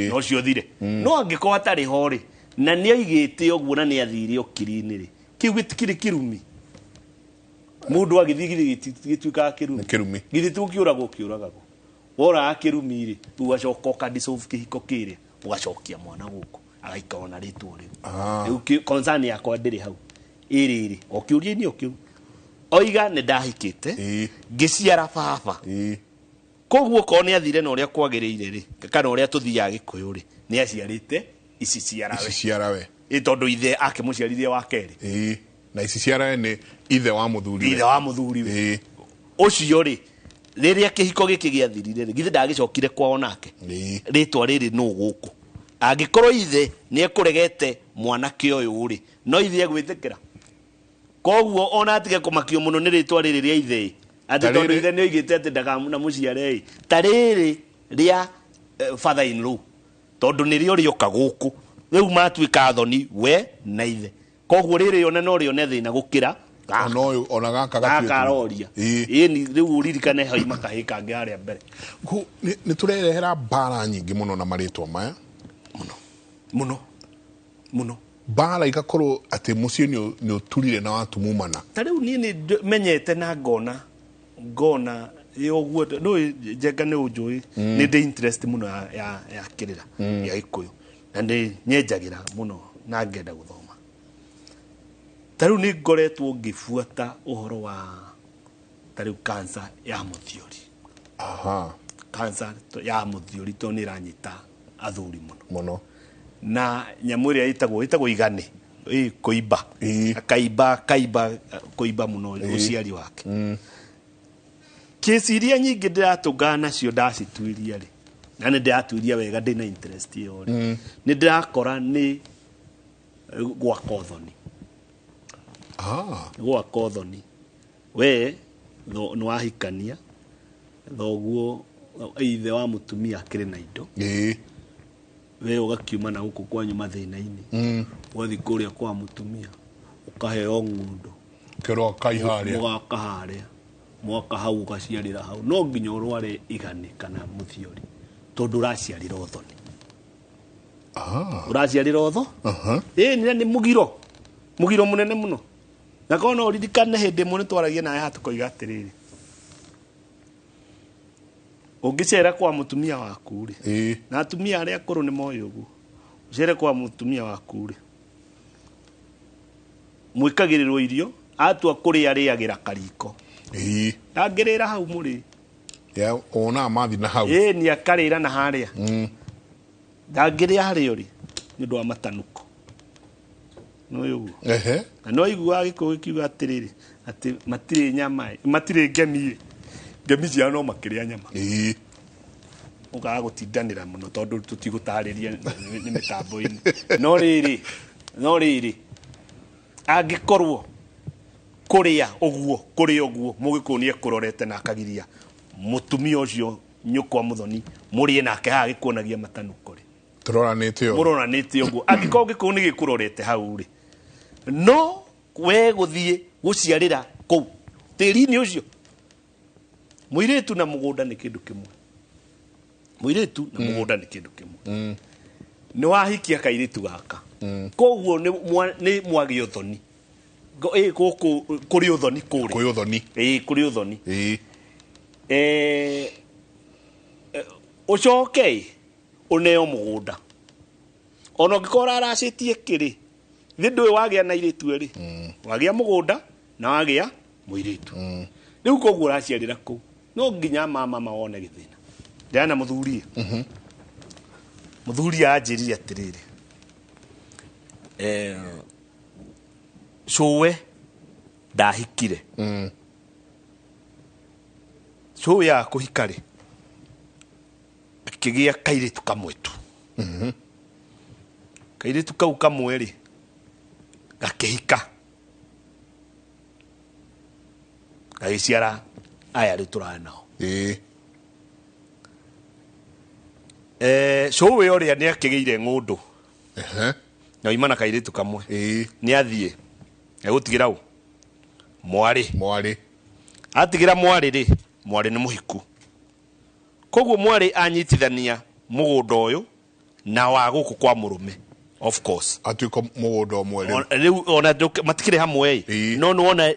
no cio thire no angikorwo atariho ri na ni oigite uguo na ni athire okiri-ini ri kiu gitikiri kirumi mundu agithigiri gituika kirumi githi tukiuragwo wora kirumi ri ugacoka ukadissolve kihiko kiria ugacokia mwana guku agaikona ritwo riu riu concern yakwa ndiri hau iriri okiuria-ini okiu oiga ni ndahikite ngiciara baba koguo ko ni athire na uria kwagiriire ri kana uria tuthiaga gikuyu ri ni aciarite ici ciarawe tondu ithe akimuciarithia wa keri na ici ciarawe ni ithe wa muthuri we ucio ri riria kihiko giki giathirire ri githe ndagicokire kwao nake ritwa riri no guku angikorwo ithe ni ekuregete mwanake uyu ri no ithe egwitikira koguo ona atige kumakio muno ni ritwa riri ria ithe ati tondu ithe ni oigite ati ndakamuna muciare tariri ria father in law tondu ni rio rioka guku riu matuika thoni we na ithe koguo riri one no rione thina gukira ona gaka gakaroria ni riu uririkane hai makahi kange aria mbere ni turerehera mbara nyingi muno na maritwa maya muno mbara igakorwo ati mucie ni uturire na watu mumana tariu ni menyete na ngona yoguo no jenga ni unjui ni de interest muno ya kirira ya ikuyu na ni nyenjagira muno na ngenda guthoma tariu ni ngoretwo ngifuata uhoro wa tariu cancer ya muthiori cancer ya muthiori to ni ranyita athuri muno na nyamu ĩrĩa ĩtagwo igane kuiba kaiba kuiba muno uciari wake kesi iria nyingĩ ndiratũngana nacio ndacituĩria rĩ na nĩ ndĩratuĩria wega ndĩna interest ĩyo rĩ nĩ ndĩrakora nĩ gwaka ũthoni gwaka ũthoni we nĩ wahikania thoguo ithe wa mũtumia akĩrĩ na indo we ũgakiuma na gũkũ kwanyu mathĩna-inĩ wathi kũrĩa kwa mũtumia ũkaheo ng'undo kĩro kaiharĩa mũgaka harĩa mwaka hau ũgaciarĩra hau no nginya ũrware igane kana mũthiori tondũ ũraciarĩra ũthoni ũraciarĩra ũtho nĩ mũgiro mũnene mũno na kona ũririkane hĩndĩ ĩmwe nĩ twaragia nawe hatũkoiga atĩrĩrĩ ũngĩcera kwa mũtumia waku rĩ na atumia arĩa akũrũ nĩ moĩ ũguo ũcere kwa mũtumia waku rĩ mwĩkagĩrĩrwo irio atua kũrĩa arĩagĩra kariko angĩrĩra hau mũrĩ ona mathi na hau nĩ akarĩra na harĩa ndangĩrĩa harĩa ũrĩ nĩ ũndũ wa matanuko no ũguo na no iguaga gĩkũyũ gĩkiuga atĩrĩrĩ atĩ matirĩ nyama matirĩ ngemi ciao no makĩrĩa nyama ũkaga gũtindanĩra mũno tondũ tũtigũtarĩria nĩ mĩtambo-inĩ no rĩrĩ angĩkorwo kũrĩa ũguo mũgĩkũyũ nĩ ekũrorete na akagiria mũtumia ũcio nyũkwa mũthoni mũrĩe nake haha gĩkuonagia matanuko rĩ mũroranĩte ũguo angĩkorwo gĩkũyũ nĩ gĩkũrorete hau rĩ no we gũthiĩ gũciarĩra kũu tĩri-inĩ ũcio mũirĩtu na mũgũnda nĩ kĩndũ kĩmwe nĩ wahikia kairĩtu gaka koguo nĩ mwagĩ ũthoni kũrĩ ũthoni kũrĩ ũthoni ũcoke ũneo mũgũnda ona ũngĩkorwo aracĩtie kĩrĩ nĩ ndũĩ wagĩa na irĩtu erĩ wagĩa mũgũnda na wagĩa mũirĩtu rĩu koguo ũraciarĩra kũu no nginya mama mawone gĩthĩna ndĩana mũthuri anjĩrire atĩrĩrĩ cũwe ndahikire cũwe ya kũhika rĩ akĩgĩa kairĩtu kamwe tu kairĩtu kau kamwe rĩ gakĩhika gagĩciara aya rĩu tũrarĩ nao cũwe ũrĩa nĩ akĩgĩire ng'ũndũ na oima na kairĩtu kamwe nĩ athiĩ egũtigĩra ũ mwarĩ atigĩra mwarĩ rĩ mwarĩ nĩ mũhiku koguo mwarĩ anyitithania mũgũnda ũyũ na wa gũkũ kwa mũrũme of course atuĩka mũgũnda ũmwe rĩu ona matikĩrĩ hamwe no nĩwona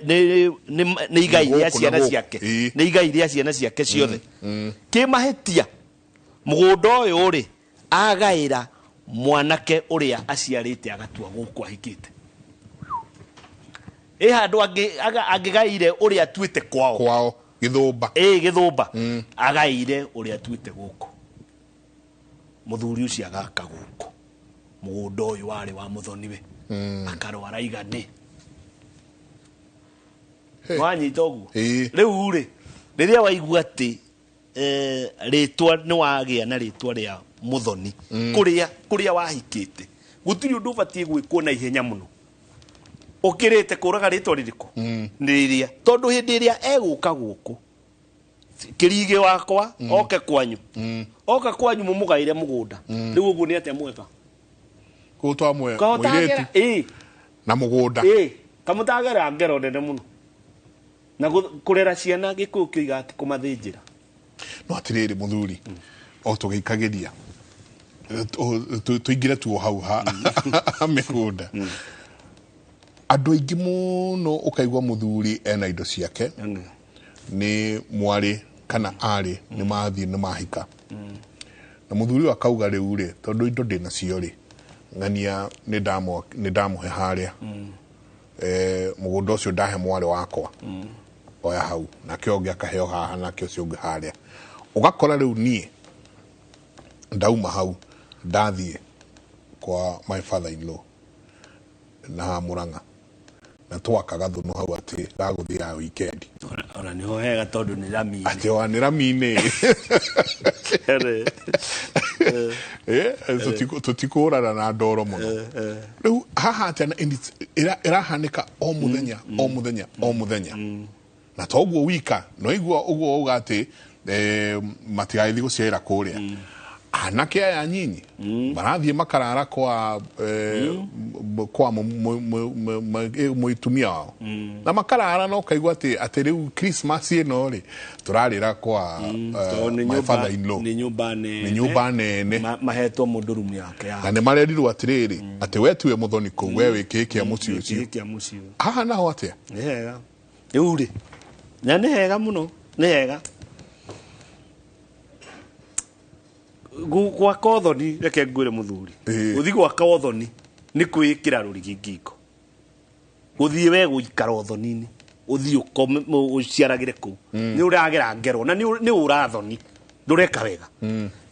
nĩ igai rĩa ciana ciake nĩ igai rĩa ciana ciake ciothe kĩmahĩtia mũgũnda ũyũ rĩ agaĩra mwanake ũrĩa aciarĩte agatua gũkũ ahikĩte handũ angĩgaire ũrĩa atuĩte kwao gĩthũmba agaire ũrĩa atuĩte gũkũ mũthuri ũcio agaka gũkũ mũgũnda ũyũ warĩ wa mũthoniwe akarwara igane wanyita ũguo rĩu rĩ rĩrĩa waigua atĩ rĩtwa nĩ wagĩa na rĩtwa rĩa mũthoni kũrĩa wahikĩte gũtirĩ ũndũ ũbatiĩ gwĩkwo na ihenya mũno ũkĩrĩte kũraga rĩtwa rĩrĩkũ nĩ rĩrĩa tondũ hĩndĩ ĩrĩa egũka gũkũ kĩrigĩ wakwa oka kwanyu mũmũgaire mũgũnda rĩu ũguo nĩ atĩa mweka mũirĩtu na mũgũnda kamũtagera ngero nene mũno na kũrera ciana gĩkũyũ kĩoiga atĩ kũmathĩnjĩra no atĩrĩrĩ mũthuri o tũgĩikagĩria tũingĩre tuo hau ha mĩgũnda andũ aingĩ mũno ũkaigua mũthuri ena indo ciake nĩ mwarĩ kana arĩ nĩ mathiĩ nĩ mahika na mũthuri akauga rĩu rĩ tondũ indo ndĩ nacio rĩ ng'ania nĩ ndamũhe harĩa mũgũnda ũcio ndahe mwarĩ wakwa oya hau nake ũngĩ akaheo haha nake ũcio ũngĩ harĩa ũgakora rĩu niĩ ndauma hau ndathie kwa my father in law na Muranga na twakaga thuno hau ati gaguthia weekend ona ni ho hega tondu ni rami ati wa ni rami-ini tutikurana na ndoro muno riu haha ati irahanika o muthenya na toguo wika no igua uguo uga ati matigathi guciara kuria anake aya nyinyi barathie makarara kwa muitumia wao na makarara no kaigua ati riu Christmas ino ri turarira kwa my father in law ni nyumba nene mahetwo mundurumu yake na ni marerirwo atiriri ati we tiwe muthoni ko we wikikia mucio ucio haha naho atia ni hega yuri na ni hega muno ni hega gwa kothoni reke ngwire muthuri uthi gwa kothoni ni kwikira rurigi ngingo uthie we guikara uthoni-ini uthie uciaragire ku ni uragira ngero na ni urathoni ndureka wega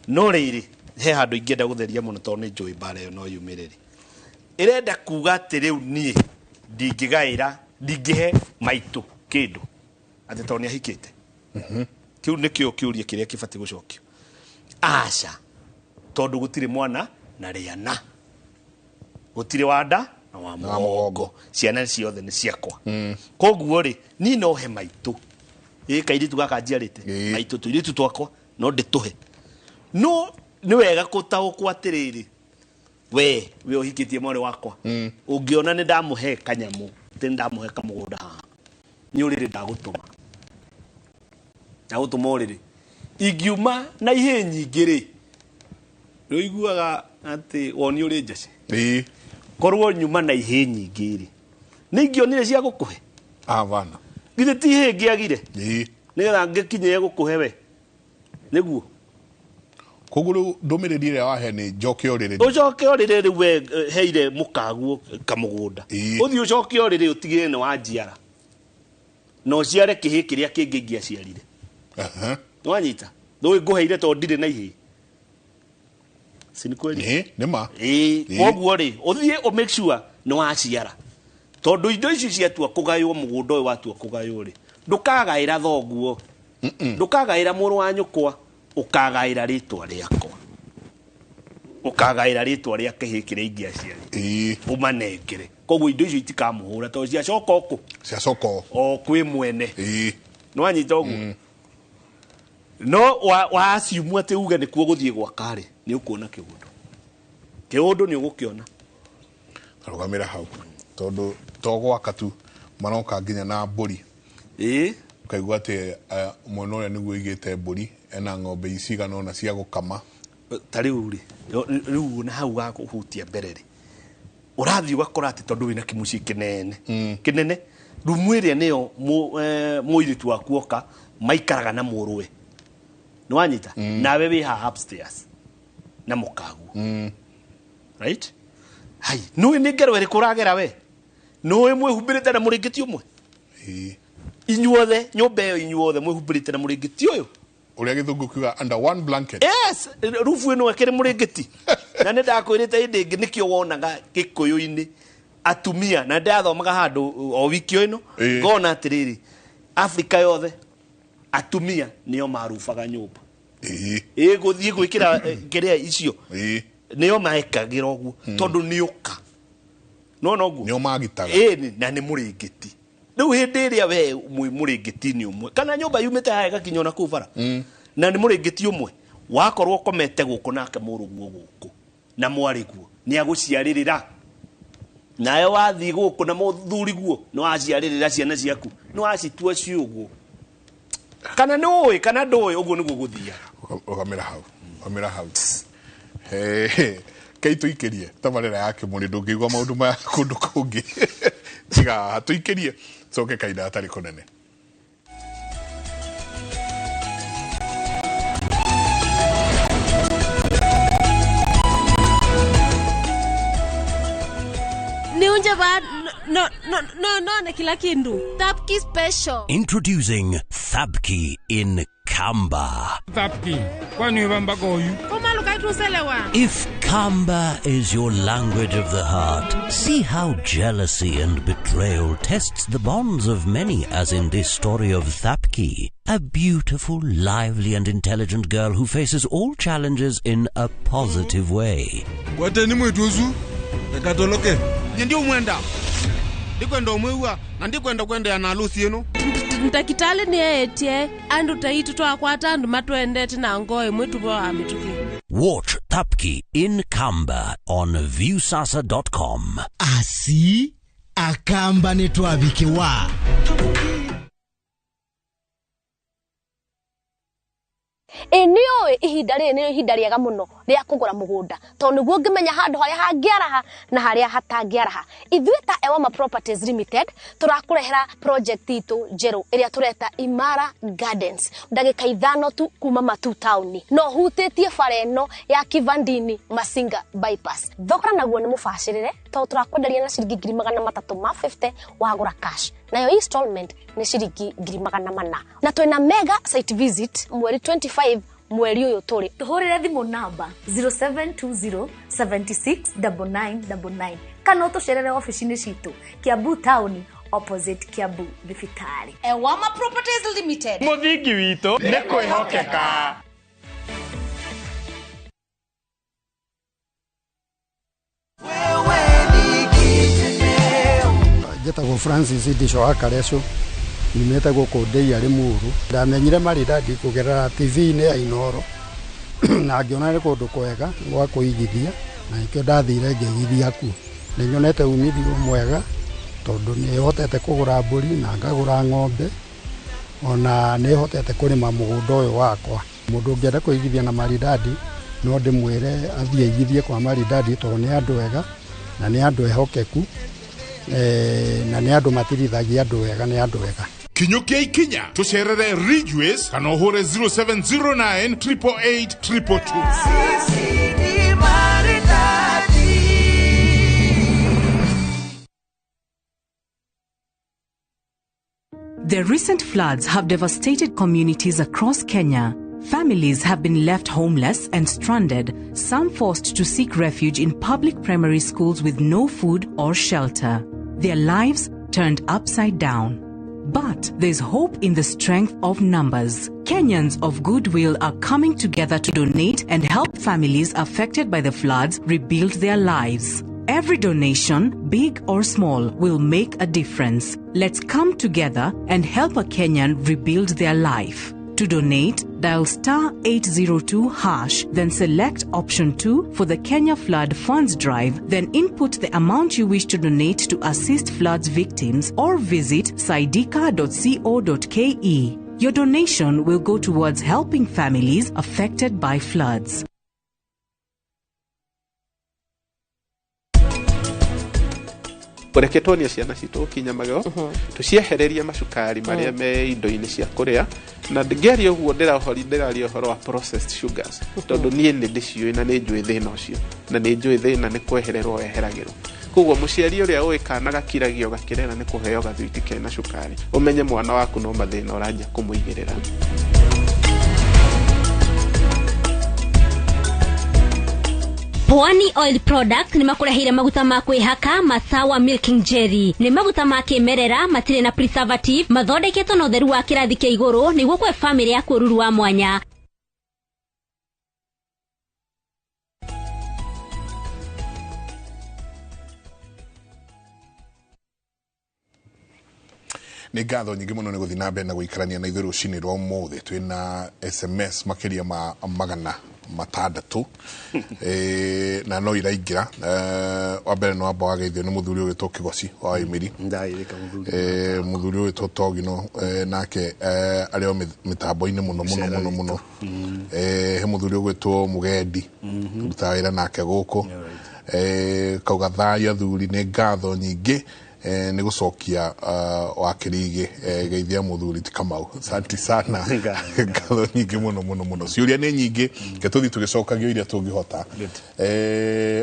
no riri he handu ingenda gutheria muno tondu ni njui mbara yo no yumiriri irenda kuga ati riu nie ndingigaira ndingihe maitu kindu ati tondu ni ahikite kiu nikio kiuria kiria kibati gucokio aca tondu gutire mwana na riana gutire wanda na wa mugongo ciana ciothe ni ciakwa koguo ri ni no he maitu kairitu gaka njiarite maitu tuiritu twakwa no ndituhe no ni wega gutaukwo atiriri we uhikitie mwari wakwa ungiona ni ndamuhe kanyamu ti ndamuhe kamugunda ni uriri ndagutuma uriri igiuma na ihe nyingi ri no iguaga ati woni uri njaci korwo nyuma na ihe nyingi ri ni ingionire cia gukuhe avana githe ti ihe ngiagire ni getha ngikinye gukuhe we niguo koguru ndumiriri ria wahe ni njoke oriri ucoke oriri we heire mukaguo kamugunda uthi ucoke oriri utigire ni wanjiara no ciare kihi kiria kingi ngiaciarire wanyita ndoi nguheire to ndire na ihe sini kweli nima koguo ri uthie o make sure no waciara tondu indo ici ciatua kugaywo mugunda uyu watua kugaywo ri ndukagaira thoguo ndukagaira muru wa nyukwa ukagaira ritwa riakwa ukagaira ritwa ria kihi kiria ingiaciari umanengere koguo indo ici itikamuhura to cia coko o kwi mwene no anyita uguo no wa asiumu ati uge ni kuo guthie gwa kare ni ukuona kiundu ni ugukiona arugamira hau tondu togwaka tu maroka nginya na mburi kaigua ati mwana uria niguo igite mburi ena ng'ombe icigana na cia gukama tariu riu na hau ga kuhutia mbere ri urathi ugakora ati tondu wina kimuci kinene rumu iria niyo muiritu waku oka maikaraga na muruwe ni wanyita nawe wi ha upstairs na mukagu right hai no ni ngero ri kuragera we no mwehumbirite na muringiti umwe inyuothe nyumba yo inyuothe mwehumbirite na muringiti uyu uria githungu kiuga under one blanket yes rufu ino akiri muringiti na ne ndakwirite indi ngi nikio wonaga gikuyu-ini atumia na ndathomaga handu o wiki ino ngona atiriri Afrika yothe atumia nio marufaga nyumba guthie gwikira kiria icio nio maekagira oguo tondu niuka no guo nio magitaga na ni muringiti riu hindi iria we muringiti ni umwe kana nyumba yumite haega kinyona ku bara na ni muringiti umwe wakorwo komete guku nake muruguo guku na mwari guo ni aguciaririra nae wathi guku na muthuri guo no aciaririra ciana ciaku no acitua ciuguo kana noi kana ndoi uguo niguo guthia ugamira hau kaitu ikirie tabarira yake muri ndungigwa maundu ma kundu kungi tiga tuikirie coke kaida atari kunene Niunja ba no na kila kindu. Thabki special. Introducing Thabki in Kamba. Thabki. Kwani wamba goyu? Koma lukai If Kamba is your language of the heart, see how jealousy and betrayal tests the bonds of many, as in this story of Thapki, a beautiful, lively and intelligent girl who faces all challenges in a positive way. Ntakitali ni etie andu taitu twakwata andu matwendete na ngoe mwitu wa mituki. Watch Thapki in Kamba on viewsasa.com. Asi akamba netwabikiwa. Enio ihinda rĩega mũno rĩa kũgũra mũgũnda tondũ nĩguo ngĩmenya handũ harĩa hangĩaraha na harĩa hatangĩaraha. Ithuĩ ta Ewama Properties Limited tũrakũrehera project itũ njerũ ĩrĩa tũreta Imara Gardens, ndagĩka 5 tu kuma Matu town no hutĩtie bara ĩno ya Kivandini Masinga bypass. Thogora naguo nĩ mũbacĩrĩre tondũ tũrakwenderia na ciringi 350 wagũra cash, nayo installment ni shiringi 400. Na twina mega site visit mweri 25 mweri uyu turi. Tuhurire thimu namba 0720769999 kana utucerere office-ini citu Kiambu town opposite Kiambu Thibitari. Ewama Properties Limited. Muthingi witu ni kwihokeka. Jetagwo Francis Ndisho Akareso nimeta guko Ndei ari Muru ndamenyire maridadi kugerera TV-ini ya Inoro na ngiona kundu kwega gwa kuigithia na ikio ndathire ngigithia ku ninyonete umithio mwega tondu ni hotete kugura mburi na ngagura ng'ombe ona ni hotete kurima mugunda uyu wakwa. Mundu ngienda kuigithia na maridadi no ndimwire athie igithie kwa maridadi tondu ni andu ega na ni andu ehokeku na ni andu matirithagia andu wega ni andu wega. Kinyukia ikinya tucerere Ridgeways kana uhure 0709 888 The recent floods have devastated communities across Kenya. Families have been left homeless and stranded, some forced to seek refuge in public primary schools with no food or shelter. Their lives turned upside down. But there's hope in the strength of numbers. Kenyans of goodwill are coming together to donate and help families affected by the floods rebuild their lives. Every donation, big or small, will make a difference. Let's come together and help a Kenyan rebuild their life. To donate, dial *802#, then select option 2 for the Kenya Flood Funds Drive, then input the amount you wish to donate to assist floods victims or visit saidika.co.ke. Your donation will go towards helping families affected by floods. Kureketwo ni ciana citu kinya mageo tuciehereria macukari maria me indo-ini cia kuria na ngeria uguo ndiraria uhoro wa processed sugars tondu nie ni ndiciui na ni njui thina ucio na ni njui thina ni kwehererwo weheragirwo koguo muciari uria uikana gakiragio gakirera ni kuheo gathwiti kena cukari umenye mwana waku no mathina uranja kumuigirira. Pwani Oil Product ni makurehire maguta ma kwihaka Masawa Milking Jelly. Ni maguta ma kimerera matire na preservative mathondeketwo na utheru wa kirathi kia iguru niguo kwe family ya kururu wa mwanya. Ni ngatho nyingi muno ni guthi na mbere na guikarania na ithuĩ rũcinĩ rwa ũmũthĩ twina SMS makiria ma magana matandatu na no iraingira wa mbere no amba wageithio ni muthuri ũyũ Kigoci wa Imiri muthuri ũyũ Togino nake arĩo mitambo-inĩ muno he muthuri ũgwĩtwo Mugendi rutaga wĩra nake gũkũ kauga thayũ athuri ni ngatho nyingĩ ni gucokia wakirige geithia muthuri ti Kamau. Asante sana ngatho nyingi muno ciuria ni nyingi ke tuthi tugicokagio iria tungihota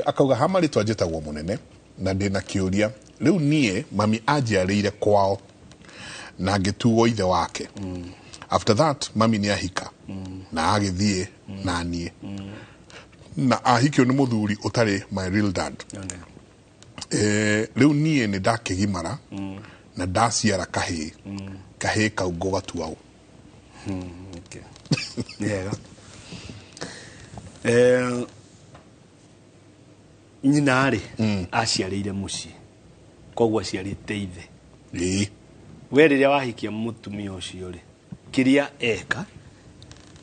akauga hamari twanjitagwo munene na ndina kiuria riu nie mami ajiarĩire kwao na ngĩtuo ithe wake after that mami ni ahika na agithie na nie na ahikio nĩ mũthuri ũtarĩ my real dad rĩu niĩ nĩ ndakĩgimara na ndaciara kahĩ kau ngũgatua Yega. Nyina rĩ aciarĩire mũciĩ koguo aciarĩte ithe we rĩrĩa wahikia mũtumia ũcio rĩ kĩrĩa eka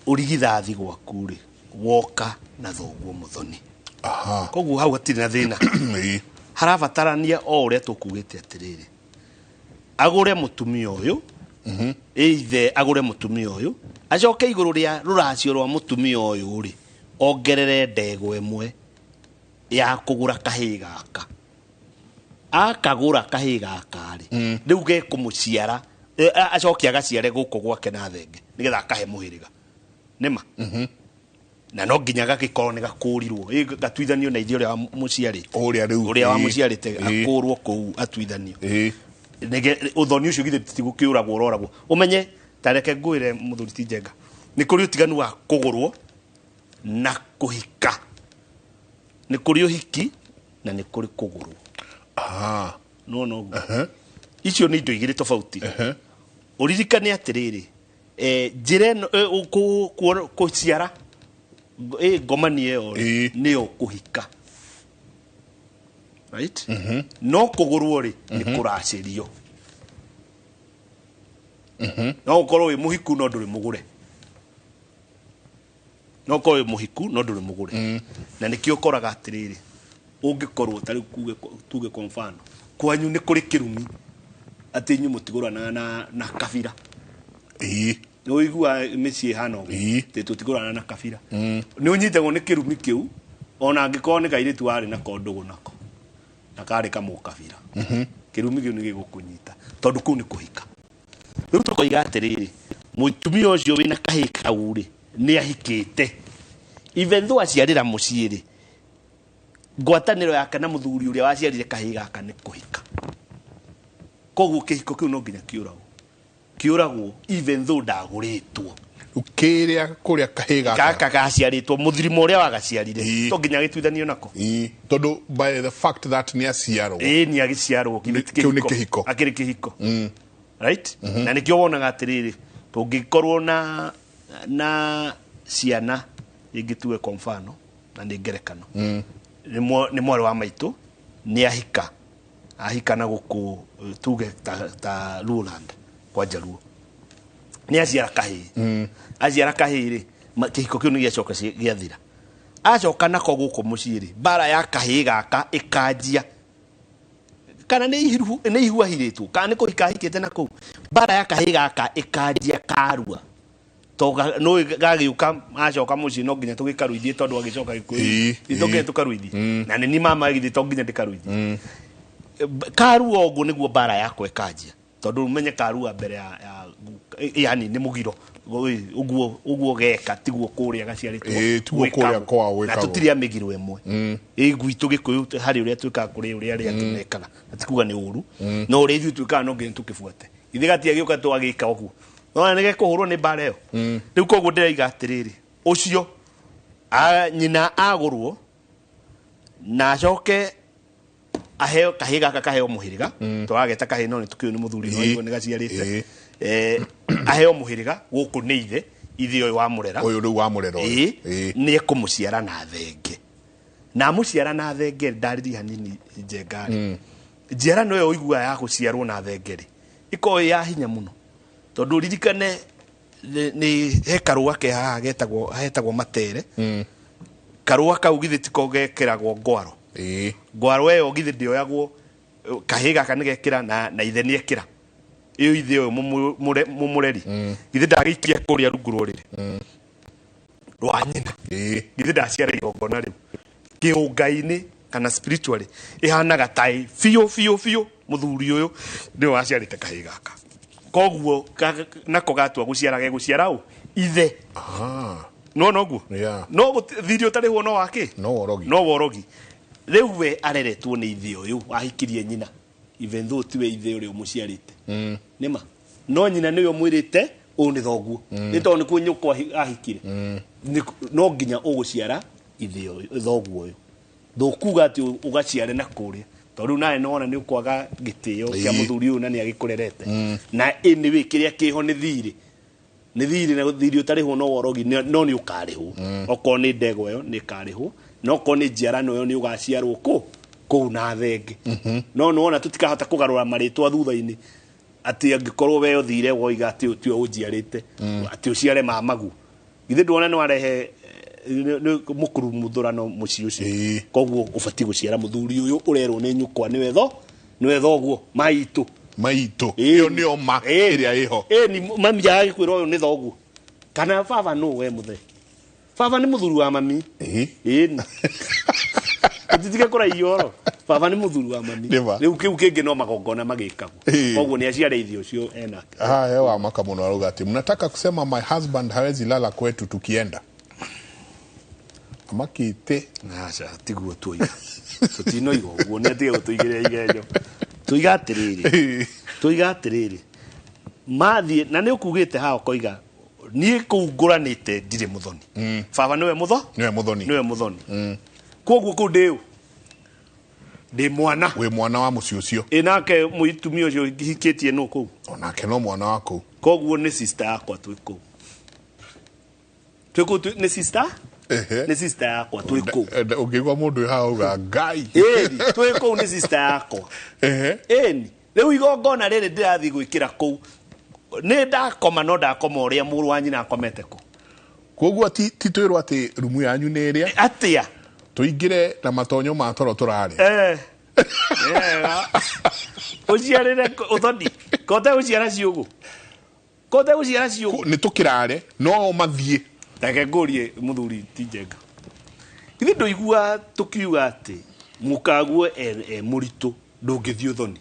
ũrigithathi gwaku rĩ woka na thoguo mũthoni koguo hau hatirĩ na thĩna harabatarania o ũrĩa tũkugĩte atĩrĩrĩ agũre mũtumia ũyũ ithe agũre mũtumia ũyũ acoke igũrũ rĩa rũracio rwa mũtumia ũyũ rĩ ongerere ndegwa ĩmwe ya kũgũra kahĩĩ gaka akagũra kahĩĩ gaka rĩ rĩu gekũmũciara acoke agaciare gũkũ gwake na thenge nĩgetha akahe mũhĩrĩga nĩma na no nginya gagĩkorwo nĩ gakũrirwo gatuithanio na ithe ũrĩa mũciarĩte ũrĩa wa mũciarĩte akũrwo kũu atuithanio ũthoni ũcio githĩ tigũkĩũragwo ũroragwo ũmenye tareke ngwĩre mũthuri ti Njenga nĩ kũrĩ ũtiganu wa kũgũrwo na kũhika nĩ kũrĩ ũhiki na nĩ kũrĩ kũgũrwo no icio nĩ indo igĩrĩ tofauti ũririkane atĩrĩrĩ njĩra ĩno kũciara ngomania ĩyo nĩyo kũhika right no kũgũrwo rĩ nĩ kũracĩrio no ũkorwo wĩ mũhiku no ndũrĩ mũgũre no ũkorwo wĩ mũhiku no ndũrĩ mũgũre na nĩkĩo ũkoraga atĩrĩrĩ ũngĩkorwo tarĩ tuge kwa mfano kwanyu nĩ kũrĩ kĩrumi atĩ inyuĩ mũtigũranaga na kabira nĩ ũigua mĩciĩ hana ũguo atĩ tũtigũranaga na kabira nĩ ũnyitagwo nĩ kĩrumi kĩu ona angĩkorwo nĩ kairĩtu warĩ nako ndũgũ nako na karĩ kamũkabira kĩrumi kĩu nĩ gĩgũkũnyita tondũ kũu nĩ kũhika rĩu tũkoiga atĩrĩrĩ mũtumia ũcio wĩna kahĩĩ kau rĩ nĩ ahikĩte even though aciarĩra mũciĩ rĩ ngwatanĩro yake na mũthuri ũrĩa waciarire kahĩĩ gaka nĩ kũhika koguo kĩhiko kĩu no nginya kĩũragwo even though ndagũrĩtwo kĩrĩa kũrĩa kahĩĩ gaka gaciarĩtwo mũthirimo ũrĩa wagaciarire to nginya gĩtuithanio nako tondũ by the fact that nĩ aciarwo nĩ agĩciarwo kĩu nĩ kĩhiko akĩrĩ kĩhiko right na nĩkĩo wonaga atĩrĩrĩ tũngĩkorwo na ciana ingĩtue kwa mfano na nĩ ngerekano nĩ mwarĩ wa maitũ nĩ ahika na gũkũ tuge ta Luland kwa Jaluo nĩ aciara kahĩĩ aciara kahĩĩ rĩ kĩhiko kĩu nĩ gĩacoka gĩathira acoka nako gũkũ mũciĩ rĩ mbara ya kahĩĩ gaka ĩkanjia kana nĩ ihuahirĩtwo kana nĩ kũhika ahikĩte na kũu mbara ya kahĩĩ gaka ĩkanjia karua toga no gagĩũka acoka mũciĩ no nginya tũgĩkaruithie tondũ agĩcoka gĩkũyũ itũngĩ tũkaruithie na nĩ mama githĩ to nginya ndĩkaruithie karua ũguo nĩguo mbara yakwa ĩkanjia tondũ umenye karua mbere ya yani nĩ mũgiro ũguo geka tiguo kũrĩa gaciarĩtwo tiguo kũrĩa kwa wĩkagwo na tũtirĩ amĩgiro ĩmwe gwitũ gĩkũyũ harĩ ũrĩa twĩkaga kũrĩ ũrĩa arĩa angĩ mekaga na tikuga nĩ ũru no ũrĩa ithuĩ twĩkaga no nginya tũkĩbuate ithe gatia gĩũka twagĩka ũguo no nĩ gĩkũhũrwo nĩ mbara ĩyo rĩu koguo ndĩraiga atĩrĩrĩ ũcio nyina agũrwo na acoke aheo kahĩĩ gaka kaheo mũhĩrĩga twageta kahĩĩ no nĩ tũkĩũĩ nĩ mũthuri nĩ gaciarĩte aheo mũhĩrĩga gũkũ nĩ ithe ũyũ wamũrera ũyũ rĩu wamũrera nĩ ekũmũciara na thenge na mũciara na thenge ndarĩria hanini Njenga njiarano ĩyo ũiguaga ya gũciarwo na thenge rĩ ĩkoragwo ya hinya mũno tondũ ririkane nĩ he karũa ke haha hetagwo matere karũa kau githĩ tiko gekeragwo ngwaro ngwaro ĩyo githĩ ndĩoyagwo kahĩĩ gaka nĩ gekĩra na ithe nĩ ekĩra iyo ithe ũyũ mũmũreri githĩ ndagĩikia kũrĩa rungu rũrĩrĩ rwa nyina githĩ ndaciara igongona rĩu kĩũngai-inĩ kana spiritually ĩhanaga tai biũ mũthuri ũyũ nĩwe waciarĩte kahĩĩ gaka koguo nako gatua gũciara gegũciara ũ ithe noguo no thiri ũtarĩ no wake no worogi rĩu we areretwo nĩ ithe ũyũ wahikirie nyina even though tiwe ithe ũrĩa mũciarĩte nĩma no nyina nĩwe mwĩrĩte ũũ nĩ thoguo nĩ tondũ nĩkuo nyũkwa ahikire no nginya ũgũciara ithio thoguo ndukuga ati ugaciare na kuria tondu nae nona ni ukwaga gitio kia muthuri uyu na ni agikurerete na ini wikiria kiho ni thiri na thiri utariho no worogi no ni ukariho oko ni ndego yo ni kariho no ko ni njiarano yo ni ugaciarwo ku na thenge no nona tutikahota kugarura maritwa thutha-ini ati angikorwo we uthire woiga ati utio unjiarite ati uciare mamagu githe ndwona ni warehe mukuru muthurano muci ucio koguo ubati guciara muthuri uyu urerwo ni nyukwa ni wetho guo maitu iyo ni oma iria iho ni mami ya gikwira uyu ni thoguo kana baba no we muthe baba ni muthuri wa mami ni titige kura ioro baba ni muthuri wa mami riu kiu kingi no magongona magikagwo koguo ni aciare ithio cio ena wa maka muno aruga ati mnataka kusema my husband hawezi lala kwetu tukienda amakite acha tiguo tuiga tutino igo guo ni atige gutuigire igenyo tuiga atiriri mathie na ni ukugite ha koiga ni kuunguranite ndire muthoni baba niwe muthoni koguo ku ndiu ndi mwana we mwana wa muci ucio inake muitumia ucio hikitie no ku onake no mwana wako koguo ni sister yakwa twiku ni sister ni sister yakwa twiku ungigwa mundu ha uga ngai twiku ni sister yakwa ni riu igongona riri ndirathi gwikira ku ni ndakoma no ndakoma uria muru wa nyina akomete ku koguo ti twirwo ati rumu yanyu ni iria atia tuingire na matonyo ma toro turari uciarire uthoni kote uciara ciugu ni tukirare no mathie take ngurie muthuri tijenga ithi ndoigua tukiuga ati mukaguo muritu ndungithio thoni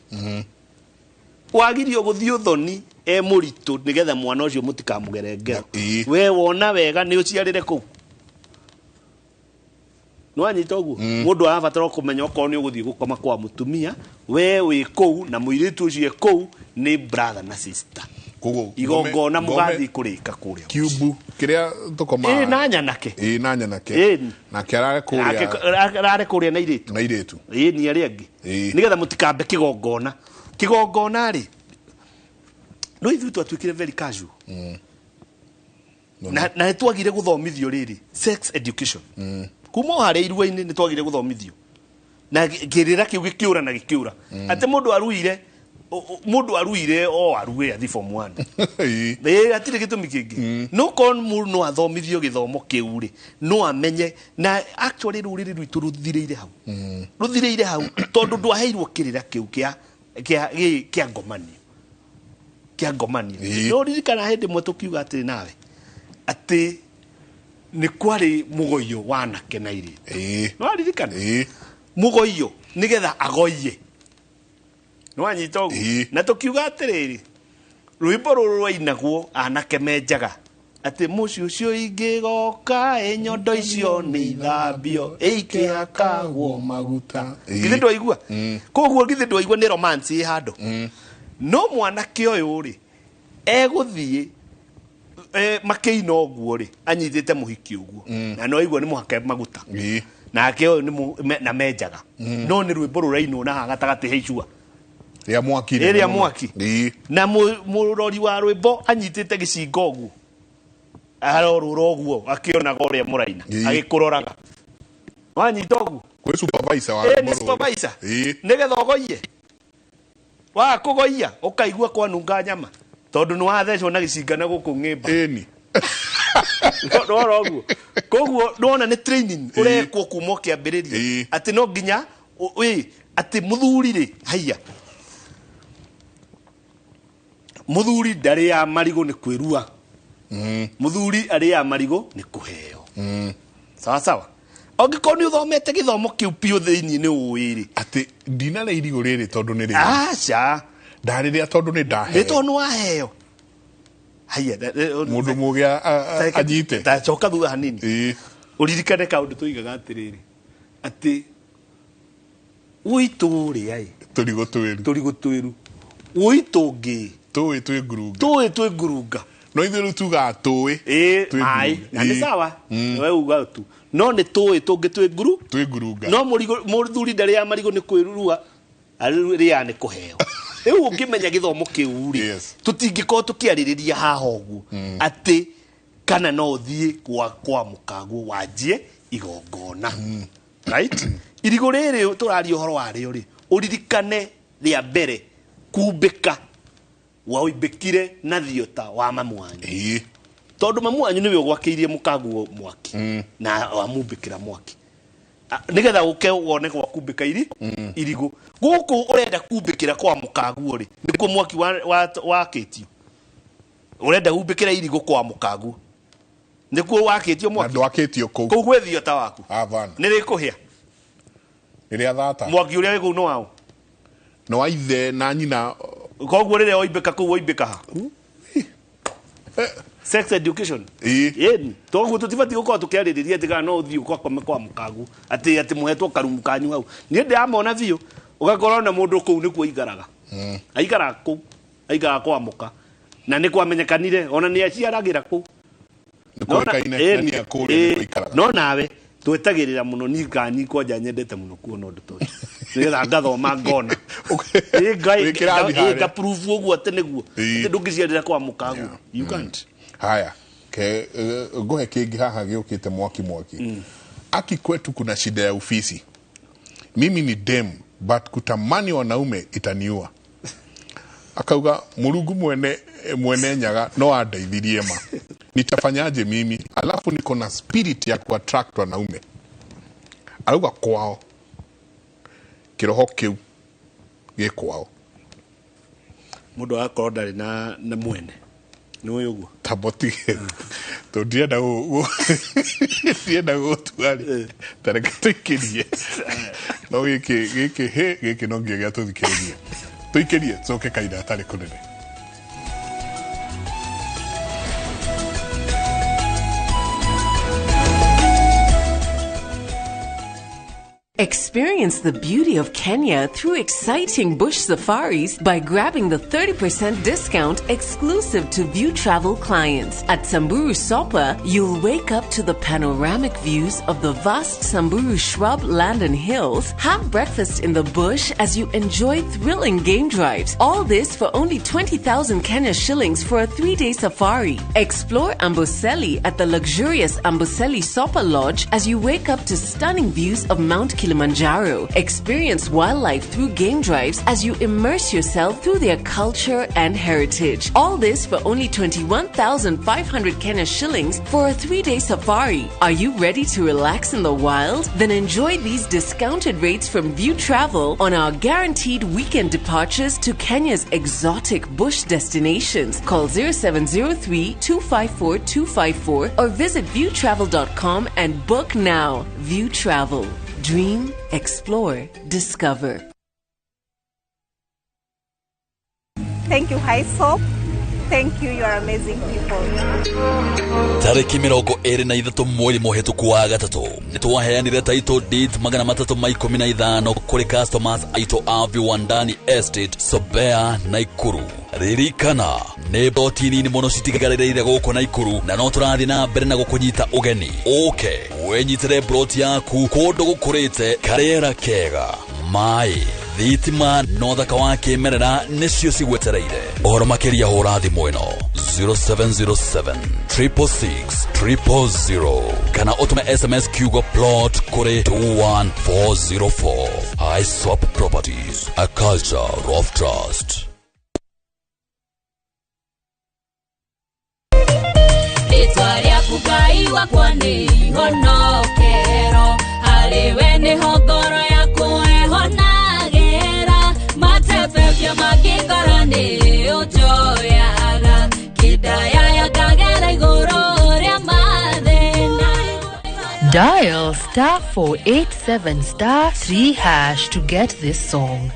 wagirio guthio thoni muritu nigetha mwana ucio mutikamugerengero we wona wega ni uciarire ku no anyita uguo mundu arabatara kumenya uko ni uguthie gukoma kwa mutumia we wi ku na muiritu ucio ku ni brother na sister koguo igongona mugathi kurika kuria kiubu kiria tukoma na nyanake na kiarare kuria na iritu ni ari angi nigetha mutikambe kigongona ri no ithu twatwikire very casual na twagire guthomithio riri sex education kuma hare iruaini ni twagire guthomithio na girira kiu gikiura na gikiura ate mundu aruire o aruwe athi form 1 atire gitumi kingi no kon mundu no athomithio githomo kiu ri no amenye na actually ruriri rwitu ruthireire hau tondu ndwaheirwo kirira kiu kia ngomanio no ririkana hindi mwe tukiuga atiri nawe ati ni kwari mugoyo wanake na iri no ririkana mugoyo nigetha agoye no anyita ugu na tukiuga atiriri rwimbo ruru rwainagwo anake menjaga ati muci ucio ingigoka enyondo icio ni ithambio ikihakagwo maguta githe ndwaigua koguo githe ndwaigua ni romance handu no mwanake uyu ri eguthie makeina uguo ri anyitite muhiki uguo na no igua ni muhake maguta nake uyu ni na menjaga no ni rwimbo rurainwo na hagatagati heicua ria mwaki na murori wa rwimbo anyitite gicingo uguo arorura uguo akiona goria muraina agikuroraga wanyita uguo kwi supervisor wa ni supervisor nigetha ugoie wa kugoia ukaigua kwanunga nyama tondu ni wathecwo na gicingana guku ngimba no uguo koguo ndona ni training urekwo kuma kiambiriria ati no nginya ati muthuri ri haiya muthuri ndari ya marigo ni kwirua muthuri ari ya marigo ni kuheo sawa sawa ongikorwo ni uthomete githomo kiu piu thiini ni uwiri ati ndina na irigo riri tondu ni ri acha ndariria tondu ni ndaheo ni tondu waheo haya mundu mugia anyite ta choka thutha hanini uririkane kaundu tuigaga atiriri ati uituri ai turigo twiru uitungi twi ngurunga no ithuĩ tuga tũĩ mai na nĩ sawa we uga tu no nĩ tũĩ tũngĩ twĩ ngurunga no mũthuri ndarĩ ya marigũ nĩ kwĩrurua arĩa nĩ kũheo rĩu ũngĩmenya gĩthomo kĩu rĩ tũtingĩkorwo tũkĩarĩrĩria haha ũguo atĩ kana no ũthiĩ kwa mũkaguo wanjie igongona right irigũ rĩrĩ tũraria ũhoro warĩo rĩ ũririkane rĩa mbere kumbĩka waoimbĩkire na thiota wa mamu wanyu tondũ mamu wanyu nĩwe ũgwakĩirie mũkaguo mwaki na wamumbĩkĩra mwaki nigetha ũke wone kwa kumbĩka irigũ gũkũ ũrenda kumbĩkĩra kwa mũkaguo rĩ nĩkuo mwaki wakĩtio ũrenda humbĩkĩra irigũ kwa mũkaguo nĩkuo wakĩtio mwaki ndwakĩtio kũu gwĩ thiota waku nĩ rĩkũhĩa rĩrĩa thata mwaki ũrĩa wĩ kũu no wao no wa ithe na nyina koguo rĩrĩa oimbĩka kũu oimbĩka ha sex education toguo tũtibatiĩ gũkorwo tũkĩarĩrĩria atĩ kana no ũthiĩ ũkakome kwa mũkaguo atĩ mũhetwo karumu kanyu hau niĩ ndĩramona biũ ũgakorwo na mũndũ kũu nĩkuo aikaraga aikaraga kũu aikaraga kwa mũka na nĩ kwamenyekanire ona nĩ aciaragĩra kũu no nawe twetagĩrĩra mũno niĩ kanyi kwanja nyendete mũno kuona ũndũ tũcio nĩgetha ngathoma ngona ngaprove ũguo atĩ nĩguo atĩ ndũngĩciarĩra kwa mũkaguo you can't haya ngohe kĩngĩ haha gĩũkĩte mwaki aki kwetu kuna shida ya ofisi mimi ni dem but kutamani wanaume itaniua akauga Mulungu mwene nyaga no andeithirie ma nitafanyaje mimi alafu niko na spirit ya kuattract wanaume auga kwao kiroho kiu gĩkwao mũndũ akorwo ndarĩ na mwene nĩ ũguo tabotige tũndienda gũtuarĩ tareka tũikĩrie no gĩkĩ no nginya tũthikĩrĩrie tũikĩrie tũcoke kaida atarĩ kũnene. Experience the beauty of Kenya through exciting bush safaris by grabbing the 30% discount exclusive to View Travel clients. At Samburu Sopa, you'll wake up to the panoramic views of the vast Samburu shrub land and hills, have breakfast in the bush as you enjoy thrilling game drives. All this for only 20,000 Kenya shillings for a 3-day safari. Explore Amboseli at the luxurious Amboseli Sopa Lodge as you wake up to stunning views of Mount Kilimanjaro. Experience wildlife through game drives as you immerse yourself through their culture and heritage. All this for only 21,500 Kenya shillings for a 3-day safari. Are you ready to relax in the wild? Then enjoy these discounted rates from View Travel on our guaranteed weekend departures to Kenya's exotic bush destinations. Call 0703-254-254 or visit viewtravel.com and book now. View Travel. Dream, explore, discover. Thank you, Highsoap. Thank you, you are amazing people. Tariki mirongo eri na ithatu mweri muhituku wa gatatu nitwaheanire title deed 315 kuri customers aito a Viwandani Estate Sobea Naikuru. Ririkana nĩ boti nini mũno citigagarĩrĩire gũkũ Naikuru na no tũrathiĩ na mbere na gũkũnyita ũgeni. Ũke wenyitĩre broti yaku kũndũ gũkũrĩte karĩera kega maĩ thitima no thaka wa kĩmerera nĩcio cigwetereire. Ũhoro makĩria hũra thimũ ĩno 0707 666 000 kana ũtũme SMS kiugo plot kũrĩ 21404. Highsoap Properties, a culture of trust. Itwaria kukaiwa kwani honokero haliwe ni hongoro ya kuehonagera matepefya makikora ni ujoyaga kidaya ya kagera igoro ria mathina. Dial *487*3# to get this song.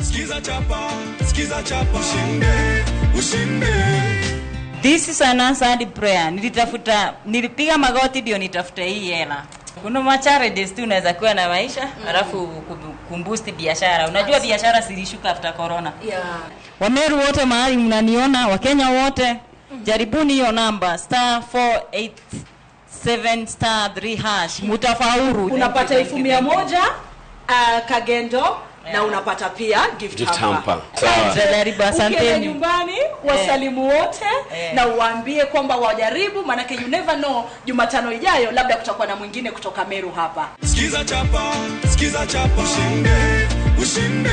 Skiza chapa, ushinde, ushinde. This is an answered prayer. Nilipiga magoti ndio nitafute hii hela. Kuna machallenges tu unaweza kuwa na maisha alafu kumboost biashara. Unajua biashara zilishuka after corona. Wameru wote mahali mnaniona, Wakenya wote jaribuni hiyo namba *487*3#. Mutafaulu. Unapata 1,100 Kagendo na unapata pia gift hamper. Ukienda nyumbani wasalimu wote na uwaambie kwamba wajaribu, manake you never know, Jumatano ijayo labda kutakuwa na mwingine kutoka Meru hapa. Sikiza chapa, ushinde, ushinde.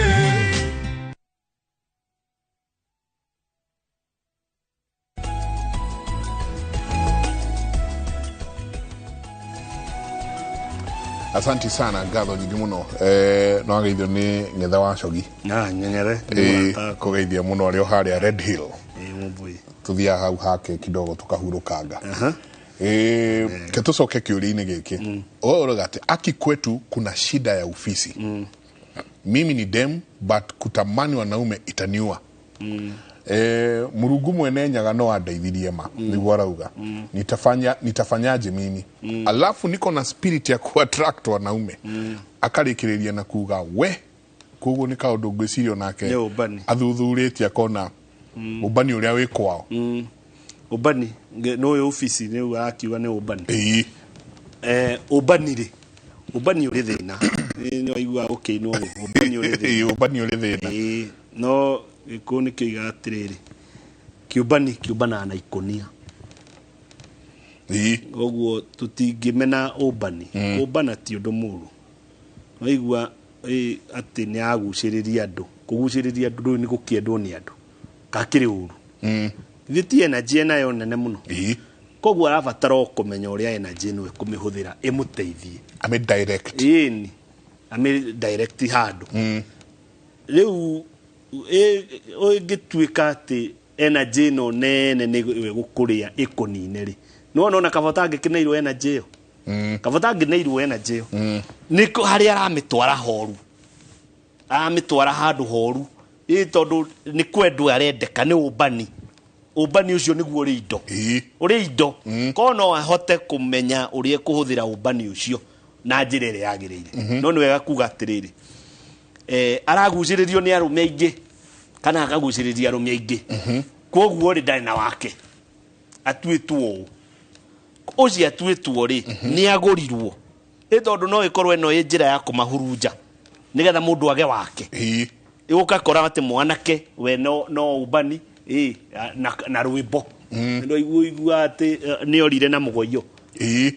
Asanti sana Gatho nyingi muno no ageithio ni Ngetha wa Cogi nyenyere kugeithia muno ario haria Red Hill mubui tuthia hau hake kidogo tukahurukanga ketucoke kiuri-ini giki urogate aki kwetu kuna shida ya ofisi mimi ni dem but kutamani wanaume itaniua Murugu mwene nyaga no andeithirie ma niguo arauga nitafanyaje mimi alafu niko na spirit ya kuattract wanaume akarikiriria na kuga we kuguo ni kaundu ngwicirio nake athuthurĩtie akona ubani uria wi kwao ubani no yo office ni akiuga ni ubani ubani uri thina no igua okay no ubani uri thina ubani uri thina no ikoni kiga atiriri kiubana na ikonia oguo tutingimena ubana ti undu muru waigua ati ni aguciriria andu kuguciriria andu ni gukiendwo ni andu kakiri uru thiti energy nayo nene muno koguo arabatara kumenya uria energy no kumihuthira imuteithie ame direct handu riu gituika ati energy no nene ni gukuria ikonine ri no na kabotange kineirwo energy yo kabotange neirwo energy yo niko hari aramitwara horu handu horu tondu ni kwendu arendeka ni ubani ucio niguo uri indo ko no ahote kumenya uria kuhuthira ubani ucio na njira ire yagirire no ni wega kuga atiriri araguciririo ni arume aingi kana akaguciriria arume aingi koguo ri ndari na wake atuitwo uci atuitwo ri ni agurirwo tondu no ikorwe no njira ya kumahurunja nigetha mundu age wake igukakora ati mwanake we no ubani na rwimbo ndo igua ati ni orire na mugoyo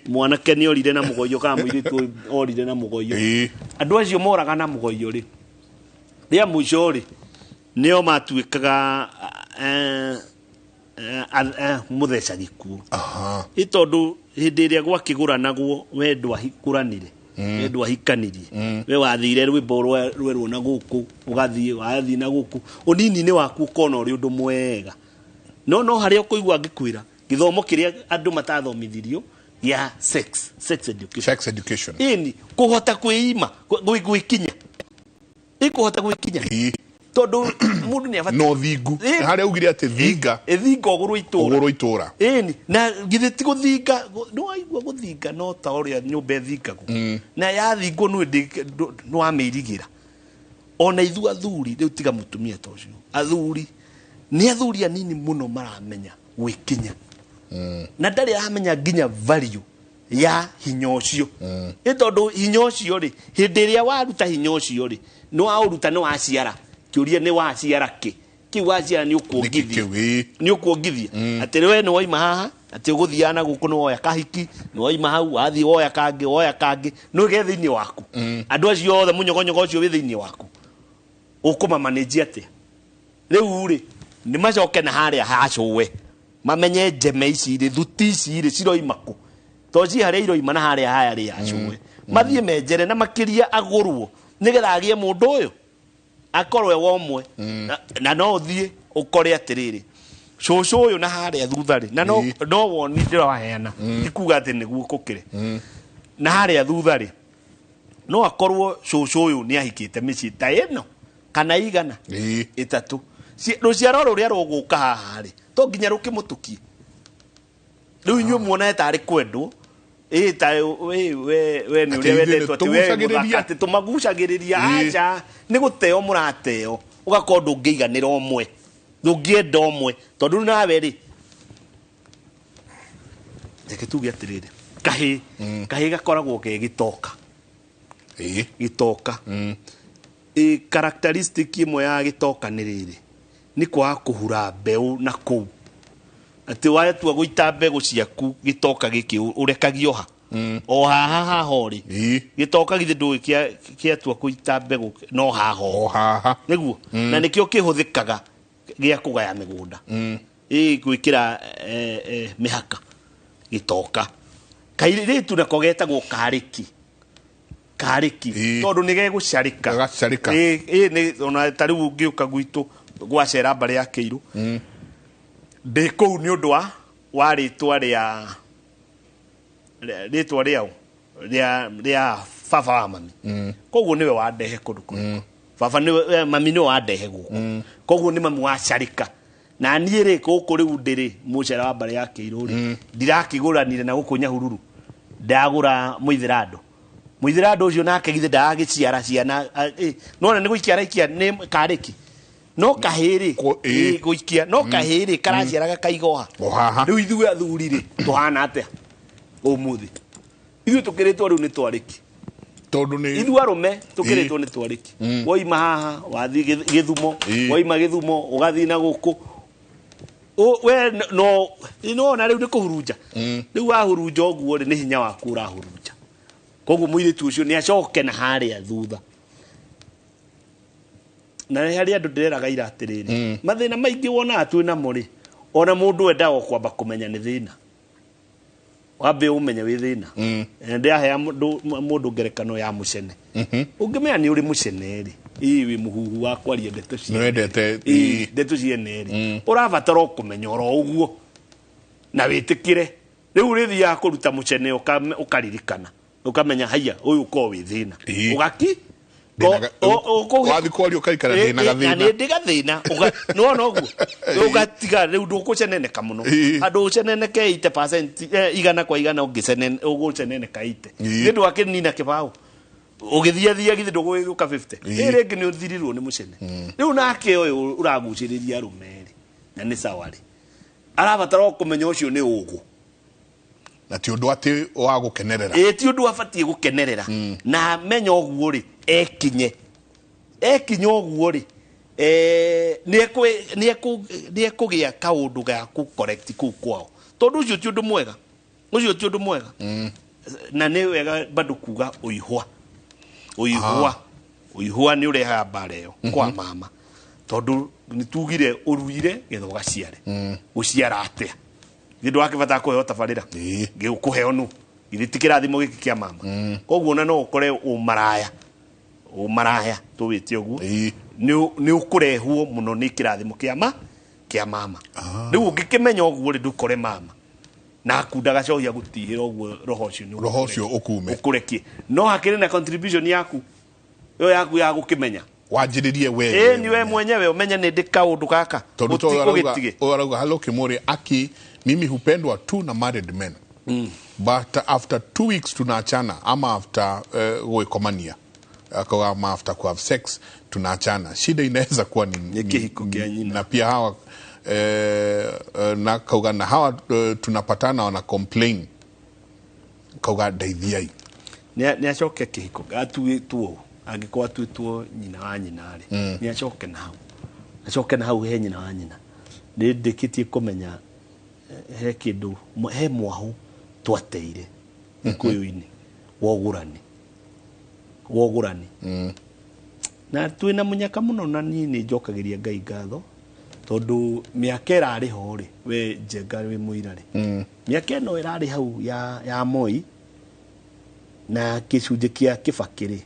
mwanake ni orire na mugoyo kama mwiritu orire na mugoyo andu acio moraga na mugoyo ri ria muico ri nio matuikaga mutheca gikuo itondu hindi iria gwakigura naguo wendwa hikuranire wendwa hikanirie we wathire rwimbo rwerwo na guku ugathie wathi na guku unini ni waku kona uri undu mwega no hari ukuigwa ngikwira githomo kiria andu matathomithirio ya sex education ini kuhota kuima gwikinya ikuhota gwikinya tondu mundu ni afata no thingu hari ugire ati thinga oguru itura ini na githiti guthinga no aigwa guthinga no ta uria nyumba thingagwo na ya thingo no amirigira ona ithu athuri riu tiga mutumia ta ucio athuri ni athuri anini muno maramenya gwikinya na ndari aramenya nginya value ya hinya ucio itondu hinya ucio ri hindi iria waruta hinya ucio ri no auruta no aciara kiuria ni waciara ki waciara ni ukuongithia ati we no waima haha ati uguthiana guku no oya kahiki no waima hau wathi oya kangi no ge thiini waku andu acio othe munyogonyogo ucio wi thiini waku ukuma manage ati riu ri ni macoke na haria hacuwe mamenye njeme ici ri thuti ici ri ciroimaku toci haria iroima na haria haya ri hacuwe mathie menjere na makiria agurwo nigetha agie mundu uyu akorwe womwe na no uthie ukore atiriri cucu uyu na haria thutha ri na no woni ndiraheana ikuga ati niguo kukire na haria thutha ri no akorwo cucu uyu ni ahikite mici ta ino kana igana itatu ruciaro ruria ruguka haha ri to nginya rukimutukie riu inyu muona ta ari kwendwo ta we ni uria wendetwo ati we muthaka tumagucagiriria acha ni guteo murateo ugakorwo ndungiiganira omwe ndungienda omwe tondu nawe ri reke tuge atiriri kahi gakoragwo ke gitoka gitoka characteristic imwe ya gitoka ni riri ni kwa kuhura mbeu na kuu ati watua guita mbegu ciaku gitoka giki urekagio ha o haha hori gitoka githi ndu kiatua guita mbegu no haha niguo na nikio kihuthikaga gia kugaya migunda gwikira mihaka gitoka kairitu nako getagwo kariki tondu ni gegucarika ni ona tariu ngiuka gwitu gwacera mbare ya Kiiru ndi kuu ni undu wa ritwa ria baba wa mami koguo niwe wandehe kundu kuu baba niwe mami niwe wandehe guku koguo ni mami wacarika na niĩ rĩ gũkũ rĩu ndĩrĩ mũcera wa mbare ya Kĩirũ rĩ ndirakĩgũranire na gũkũ Nyahururu ndagũra mũithĩrando ũcio nake githĩ ndagĩciara ciana nona nĩ gũikia araikia nĩ karĩki no kahĩrĩ gũikia no kahĩrĩ karaciaraga kaigoha rĩu ithuĩ athuri rĩ tũhana atĩa ũmũthĩ ithuĩ tũkĩrĩtwo rĩu nĩ twarĩki tondu ni ithuĩ arũme tũkĩrĩtwo nĩ twarĩki woima haha wathi Gĩthumo woima Gĩthumo ũgathi na gũkũ we no na riu ni kuhurunja riu wahurunja oguo ni hinya waku urahurunja koguo muiritu ucio ni acoke na haria thutha na hari andu ndireraga ira atiriri mathina maingi wona atwi na muri ona mundu endaga kwamba kumenya ni thina wabe umenye wi thina ndiahea mundu ngerekano ya mucene ungimenya ni uri mucene ri wi muhuhu wa kwaria ndeto cia nwendete ndeto cia neri urabatara kumenya oro uguo na witikire riu rithia kuruta mucene ukaririkana ukamenya haya uyu ko wi thina ugaki wathi kwario karikana thina gathina na ndiga thina no uguo ugatiga riu ndukuceneneka muno andu uceneneke 80% igana kwa igana uguceneneka 80 ndu akinina kibao ugithia githi nduguka 50 rĩngĩ nĩ ũthirirwo nĩ mucene rĩu nake ũyũ ũragucĩrĩria rumeri na nĩ sawari arabatara kũmenya ũcio nĩ ũgũ na ti ũndũ atĩ wa gũkenerera ti ũndũ abatie gũkenerera na menya ũguo rĩ ekinye ũguo rĩ nĩ ekũgĩa kaũndũ ga ku correct kuu kwao tondũ ũcio ti ũndũ mwega na nĩ wega bado kuga uihua ni ureha mbare yo kwa mama tondu nitugire uruire getho gaciare uciara atia ngindu akibata kuheo tabarira ngikuheo nu githikira thimo giki kia mama koguo na no ukore umaraya tuwite oguo ni ukurehwo muno ni kirathimo kia mama riu ngikimenya oguo ri ndukore mama na kundaga cohia gutihira oguo roho cio ukurekie no hakiri na contribution yaku yo yaku ya gukimenya wanjiririe we ni we mwenyewe umenye ni ndika undu gaka utikugitige orauga halo Kimori aki mimi hupendwa tu na married men but after 2 weeks tunaachana ama after goikomania ama after ku have sex tunaachana shida inaweza kuwa ni kihiko kia nyina na pia hawa na kauga na hawa tunapatana wana complain kauga daithiai ni acoke kihiko atu tuo angikwa tuo nyina wa nyina ri ni acoke na hau he nyina wa nyina ndikitie kumenya he kindu he mwahu twateire ikuyu-ini wogurani na twina munyaka muno na ni njokagiria Ngai ngatho tondu miaka irari ho ri we Njenga wi muira ri miaka no irari hau ya Moi na gicunje kia Kibaki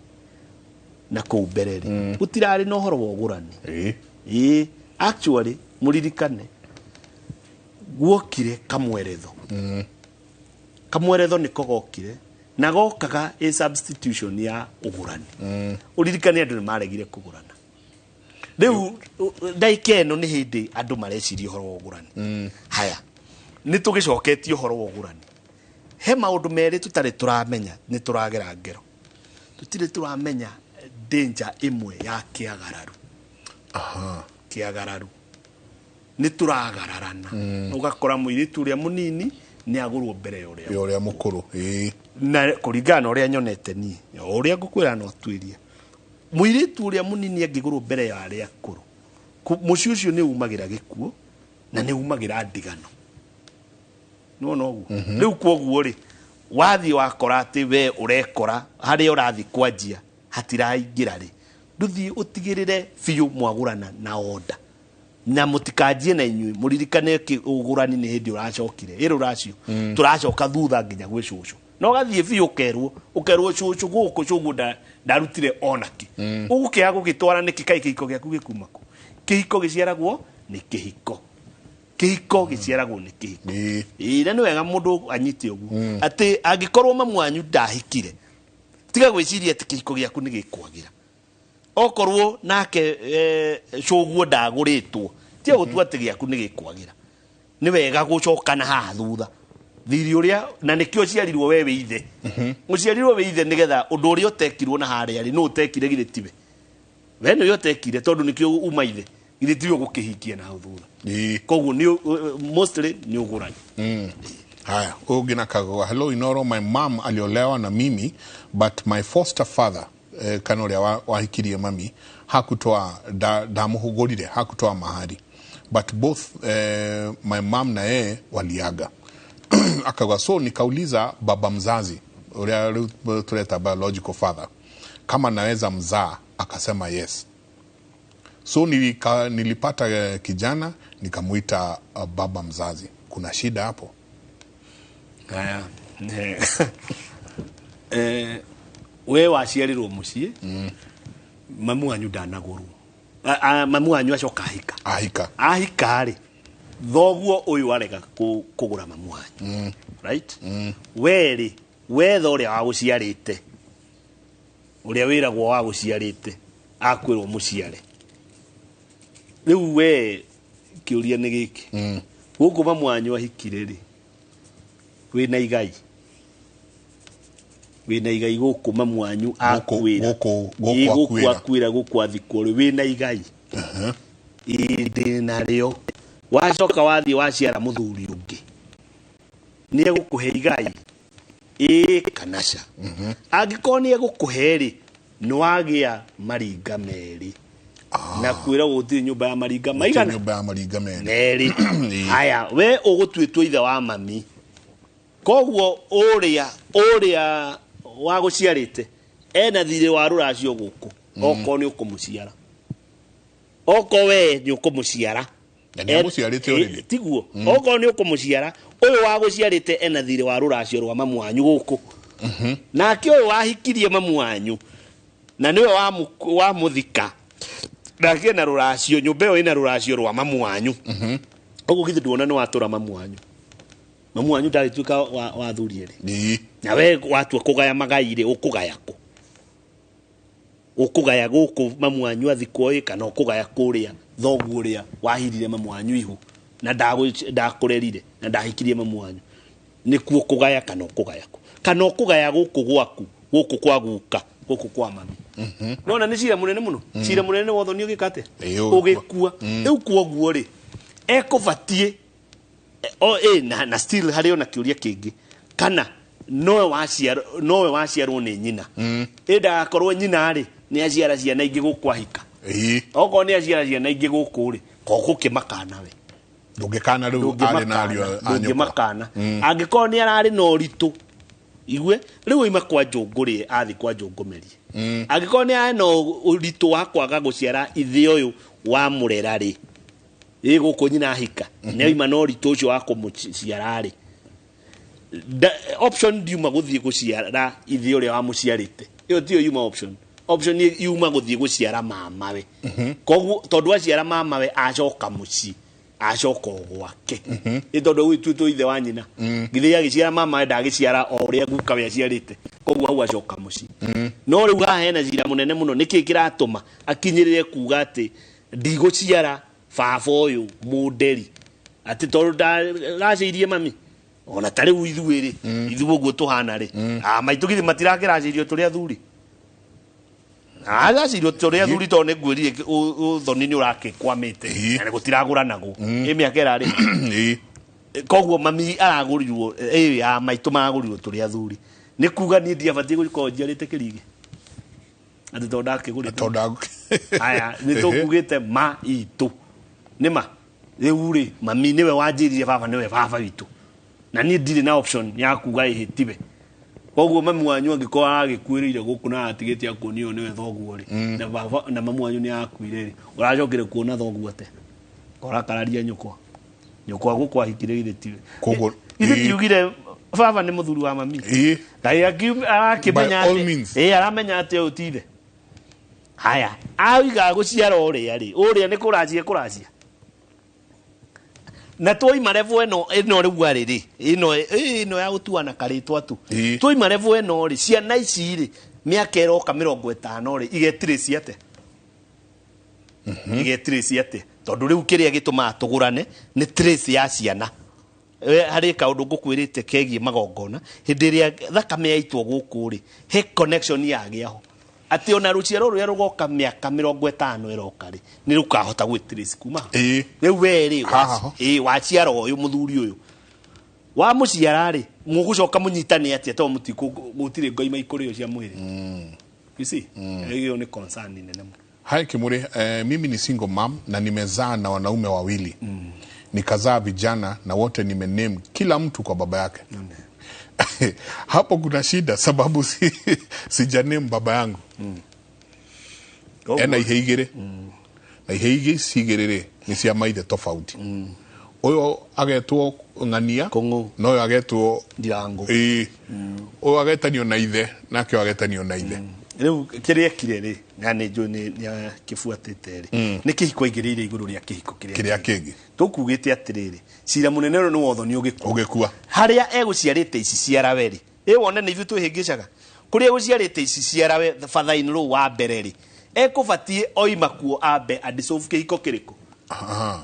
na kuu mbere ri utirari no horo wogurani actually muririkane guokire kamweretho niko gokire na gokaga a substitution ya ugurani uririkane andu ni maregire kugurana riu ndaikeno ni hindi andu mareciria horo wa ugurani haya ni tugicoketio horo wa ugurani he maundu meri tutari turamenya ni turagera ngero tutire turamenya danger imwe ya kiagararu kiagararu ni turagararana ugakora muiritu uria munini ni agurwo mbere uria mukuru na kuringana uria nyonete ni uria ngukwira no twiria muiritu uria munini angigurwo mbere ya aria akuru muci ucio ni umagira gikuo na ni umagira ndigano no riu kwoguo ri wathi wakora ati we urekora hari urathi kwanjia hatiraingira ri nduthi utigirire biu mwagurana na order na mutikanjie na inyui muririkane ugurani ni hindi uracokire iri uracio turacoka thutha nginya gwi cucu no gathie biu ukerwo cucu guku cugu ndarutire onaki ugukia gugitwara niki kai kihiko giaku gikumako kihiko giciaragwo ni kihiko kihiko giciaragwo ni kihiko ira ni wega mundu anyite ugu ati angikorwo mamwanyu ndahikire tiga gwiciria ati kihiko giaku ni gikwagira okorwo nake cuguo ndaguritwo tie gutua ati giaku ni gikwagira ni wega gucokana haha thutha thiri uria na nikio ciarirwo wewe ithe uciarirwo we ithe nigetha undu uria utekirwo na haria ri no utekire gire tibe we no yotekire tondu nikio uma ithe gire tibe gukihikia na thutha koguo ni mostly ni ugurani haya ugina kagwa hello Inoro my mom aliolewa na mimi but my foster father kanoria wahikirie mami hakutoa damuhugurire hakutoa mahari but both my mom na yeye waliaga akagwa so nikauliza baba mzazi uria tuleta biological father kama naweza mzaa akasema yes so nilipata kijana nikamuita baba mzazi kuna shida hapo haya we waciarirwo mucie mamu wanyu ndanagurwo mamu wanyu acoka ahika ri thoguo uyu arega kugura mamu wanyu right weri wetho uria waguciarite uria wiragwo waguciarite akwirwo muciare riu we kiuria ni giki guku mamu wanyu ahikire ri wina igai guku mamu wanyu akwira guku akwira guku athikwo ri wina igai indi nario wacoka wathi waciara muthuri ungi ni egukuhe igai kanaca angikorwo ni egukuhe ri ni wagia maringa meri na kwira gutiri nyumba ya maringa maigana nyumba ya maringa meri haya we ugutwitwo ithe wa mami koguo uria waguciarite ena thire wa ruracio guku oko ni ukumuciara oko we ni ukumuciara na muciarite already tiguo oko ni ukumuciara uyu waguciarite ena thire wa ruracio rwa mamu wanyu guku nake uyu wahikirie mamu wanyu na niwe wa muthika nake na ruracio nyumba iyo ina ruracio rwa mamu wanyu ugu kithi duona ni watura mamu wanyu ndarituka wa thurie ri na we watua kugaya magaire ukugaya guku mamu wanyu athikwo kana ukugaya kuria thogu uria wahirire mamu wanyu ihu na ndakurerire na ndahikirie mamu wanyu ni kuo kugaya kana ukugaya guku gwaku guku kwa guka guku kwa mami nona ni cira munene muno cira munene wotho ni ugikate ugikua riu kwoguo ri ekubatie na still hari ona kiuria kingi kana nowe waciarwo ni nyina enda akorwo nyina ri ni aciara ciana ingi gukwahika oko ni aciara ciana ingi guku ri kogu kimakana we ndungikana riu ari nario angimakana angikorwo ni arari no ritu igwe riu ima kwa njunguri athi kwa njungumerie angikorwo ni ari no ritu wa kwaga guciara ithi uyu wa murera ri guku nyina ahika ne ima no ritu ucio wa kumuciara ri option diuma guthie guciara ithi uria wa muciarite iyo tio yuma option yuma guthie guciara mama we kogu tondu aciara mama we acoka muci acoka gwake itondo witu ithe wa nyina githia agiciara mama we ndagiciara o uria guka we aciarite kogu hau acoka muci no riu ha hena cira munene muno niki kiratuma akinyirire kuga ati ndiguciara baba uyu muderi ati tondu ndaceirie mami ona tari uithuiri ithuo guo tuhana ri maitu githi matirageracirio turi athuri agacirio turi athuri to ne ngwirire uthoni ni urakikwamite na gutiraguranagu miaka irari koguo mami aragurirwo maitu magurirwo turi athuri ni kuga ni ndiabatie gukonjiarite kirigi ati tonda akigurite aya ni tukugite maitu nima riu ri mami niwe wanjiririe baba niwe baba witu na ni ndire na option ya kuga ihitibe koguo mami wanyu angiko agikuirire guku na atigite akonio niwe thoguo ri na baba na mamu wanyu ni akuire urajokire kuona thoguo ate korakararia nyukwa guku ahikire iretiwe koguo iretiugire baba ni muthuri wa mami ngai akimenya ati aramenya ati utithe haya aiga guciara uria ni kuracia na toi marevu eno riu ariri ino ya gutuana karitwa tu toi marevu eno ri ciana ici ri miaka iroka 50 ri igetire ate igetire ate tondu riu kiria gituma tugurane ni trace ya ciana hari kaundu ngukwirite kegie magongona hindi iria thakame yaitwo guku ri he connection yagiaho ati ona ruciaro ruria rugoka miaka 50 iroka ri ni rukahota gwitrace kuma riu weri waciara uyu muthuri uyu wa muciara ri mugucoka munyitane ati to mutire ngoi maikurio cia mwiri you see hiyo ni concern nene. Hai Kimuri, mimi ni single mom na nimezaa na wanaume wawili nikazaa vijana na wote nimename kila mtu kwa baba yake. Hapo kuna shida sababu sijaname baba yangu. Ena iheigire. Na iheigi sigirire ni cia maithe tofauti. Oyo agetwo ngania no yo agetwo ndirango. Oyo agetanio na ithe nake agetanio na ithe. Riu kiria kirere ngane jo ni kifuatete ri ni kihiko igirire iguru ria kihiko kiria kingi tukugite atiriri cira munene ro ni wothoni ugikua haria eguciarite ici ciarawe ri wone ni ithu tuhingicaga kuri eguciarite ici ciarawe father in law wa mbere ri ekubatie oima kuo ambe adissolve kihiko kiriko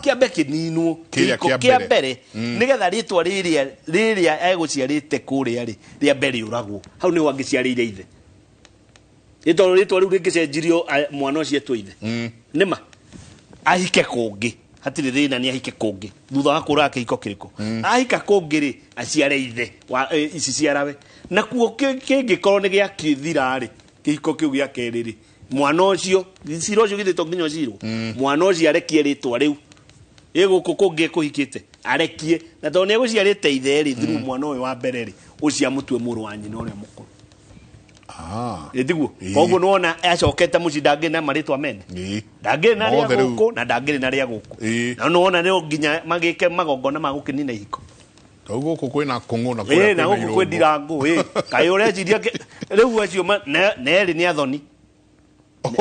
kiambe kininwo kihiko kia mbere nigetha ritwa riria eguciarite kuria ri ria mbere uragwo hau ni wangiciarire ithe ito ritwa riu ringicenjirio mwana ucio etwithe nima ahike kungi hatire thina ni ahike kungi thutha wa kura kihiko kiriko ahika kungi ri aciare ithe wa ici ciarawe na kuo kingikorwo ni gia kithira ri kihiko kiu gia keriri mwana ucio ciro ucio githito nginya ciro mwana ucio arekie ritwa riu iguku kungi kuhikite arekie na to ni eguciarite ithe ri thiru mwana uyu wa mbere ri ucia mutwe muru wa nyina uria mukuru ediguo koguo nona acokete muci ndangina maritwa mene ndangina ria guku na ndangina ria guku na nona ni nginya magike magongona magukinina ihiko koguo kwina kungu na kwina na guku kwendirango kai urejiria riu acio neri ni athoni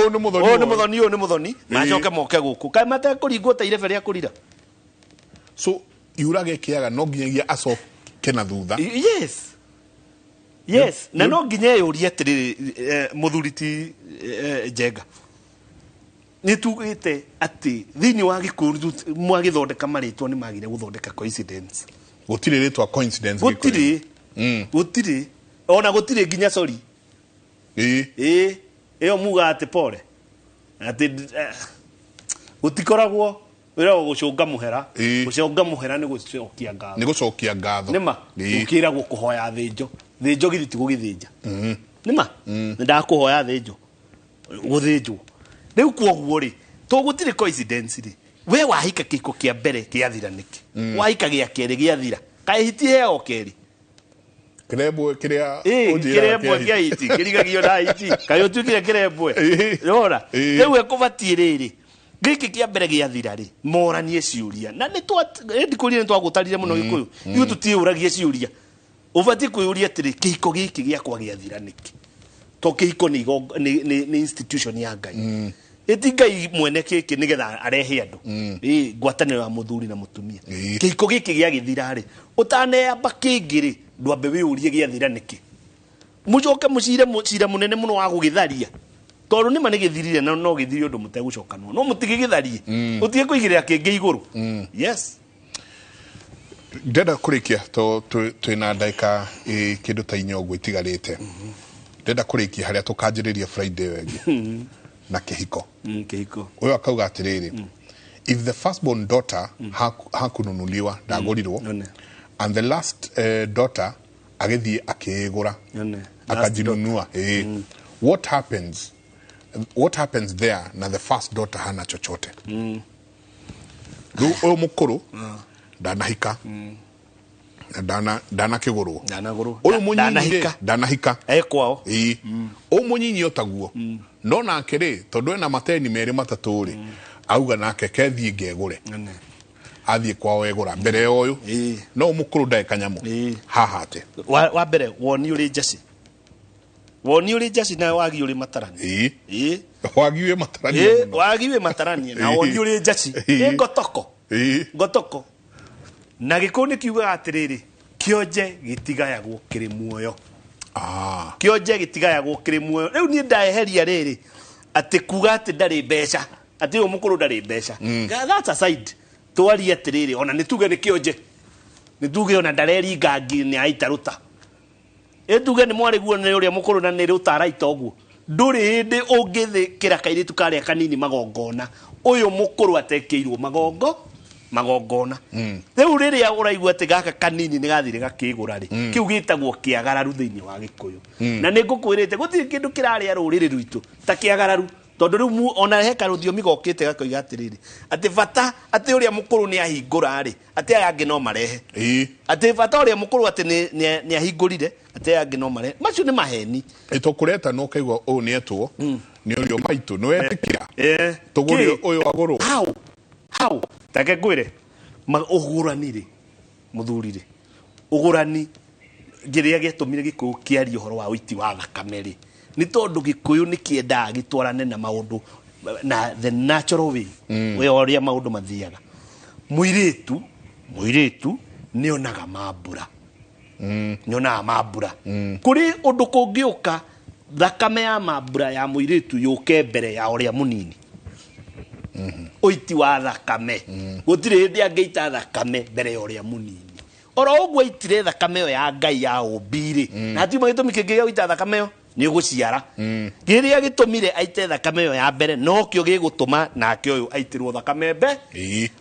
ni muthoni macoke moke guku kai mate kuringwo ta irebe ria kurira so iurage kiaga no nginyagia acoke na thutha yes na no nginya yurie atiriri muthuriti Njenga ni tugite ati thini wa gikuru mwagithondeka maritwa ni magire guthondeka coincidence gutire ritwa coincidence gutire ona gutire nginya sorry iyo muga ati pole ati utikoragwo wira gucunga muhera ni gucokia ngatho nima ukira gukuhoya thinjo githiti gugithinja nima ndakuhoya thinjo guthinjwo riu kuoguo ri to gutire coincidence ri we wahika kiko kia mbere kiathira niki wahika gia keri giathira kai hiti heo keri kirebwe kiria kirebwe kia hiti kirigagio na hiti kai utukire kirebwe rora riu ekubatie riri giki kia mbere giathira ri moranie ciuria na ni ndikuria ni twagutarire muno gikuyu yu tutiuragie ciuria ubati kuyuria atiri kihiko giki giakwa giathira niki to kihiko ni institution ya Ngai itingai mwene kiki nigetha arehe andu ngwataniro ya muthuri na mutumia kihiko giki giagithira ri utaneamba kingiri ndwambe wiurie giathira niki mucoke mucira munene muno wa gugitharia tondu nima ni githirire no githiri undu mutegucokanwo no mutigigitharie utige kuigirira kingi iguru yes ndenda kurikia to twina ndaika kindu ta inyogo itigarite ndenda kurikia haria tukanjiriria Friday wengi na kihiko uyo akauga atiriri if the firstborn daughter hakununuliwa ndagorirwo and the last daughter agethie akigura akajinunua what happens there na the first daughter hana chochote uyo mukuru ndanahika ndana kigurwo uyu munyinyi ndanahika ekwao munyinyi otaguo no nake ri tondu ena mateni meri matatu ri auga nake kethi ngegure athie kwao egura mbere uyu no mukuru ndae kanyamu haha ate wa mbere woni uri jasi na wagi uri matarani wagi matarani na woni uri jasi ngotoko na gikoni kiuga atiriri kionje gitigayagwo kiri muoyo kionje gitigayagwo kiri muoyo riu ni ndaeheria riri ati kuga ati ndari mbeca ati uyu mukuru ndari mbeca that's a side twari atiriri ona nituge ni kionje nituge ona ndareri gangi ni aitaruta etuge ni mwariguo ni uria mukuru na ni ruta raita oguo nduri hindi ungithikira kairitu karia kanini magongona uyu mukuru atekeirwo magongona riu riria uraigua ati gaka kanini ni gathire gakigura ri kiu gitagwo kiagararu thiini wa Gikuyu na ni ngukwirite gutiri kindu kiraria ruriri rwitu ta kiagararu tondu riu ona heka ruthiomi gokite gakoiga atiriri ati bata ati uria mukuru ni ahingura ri ati aya angi no marehe ati bata uria mukuru ati ni ahingurire ati aya angi no marehe macio ni maheni itukureta no kaigwa u ni etwo ni urio maitu no etikira tuguri uyu aguru how take gwire ugurani ri muthuri ri ugurani ngiria gitumire Gikuyu kiario horo wa uiti wa thakame ri ni tondu Gikuyu ni kienda gitwarane na maundu na the natural way we oria maundu mathiaga muiritu ni onaga mambura nyona mambura kuri undu kungiuka thakame ya mambura ya muiritu yuke mbere ya oria munini uiti wa thakame gutire hindi angeita thakame mbere ya oria munini oro ogwo itire thakame yo ya Ngai ya umbiri na ti magitumi kingi gita thakame yo ni guciara giria gitumire aite thakame yo ya mbere no kio gigutuma nake uyu aitirwo thakame mbe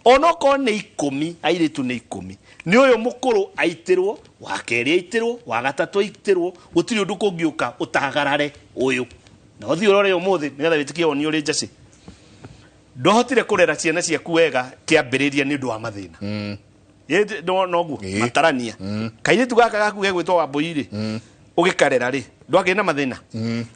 onoko ni 10 airitu ni 10 ni uyu mukuru aitirwo wa keri aitirwo wa gatatu aitirwo gutiri undu kungiuka utagarare uyu na uthi urore umuthi nigetha witikie oni uri jasi ndohotire kurera ciana ciaku wega kiambiriria ni undu wa mathina yete noguo matarania kaire tugaka gaku gegwitwo wa boiri ugikarera ri ndwagina mathina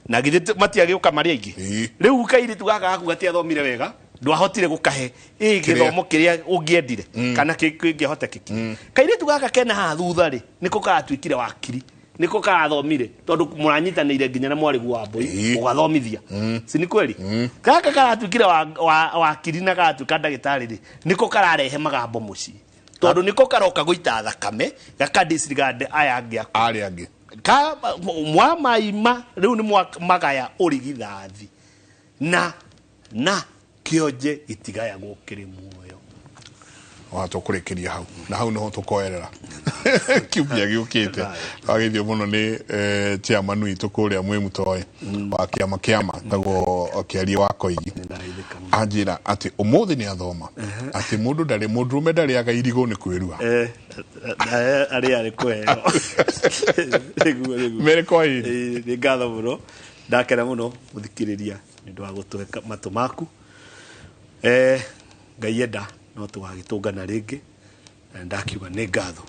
na githite matiagiuka mari aingi riu kaire tugaka gaku gatiathomire wega ndwahotire gukahe githomo kiria ungiendire kana kingihotekeki kaire tugaka kena ha thutha ri niko katwikire wakiri niko kathomire tondu muranyitanire nginya na mwarigu wa mbui ugathomithia si ni kweli kaka karatwikire wakiri na gatwika ndagitari ri niko kararehe magambo muci tondu niko karoka guita thakame gaka disregard aya angi ka mwamaima riu ni magaya urigithathi na kionje itigaya gukiri muoyo wato kurikiria hau na hau no tukoerera kiubia giukite agithio muno ni chairman witu kuria mwimutoe wa kiama tago akiaria wako igi anjira ati umuthi ni athoma ati mundu ndari mundrume ndari agairigo ni kwirua ari kwero mere koi ni ngatho muno ndakena muno muthikiriria ni ndu wa gutweka matu maku Ngai enda no tugagitungana ringi ndakiuga ni ngatho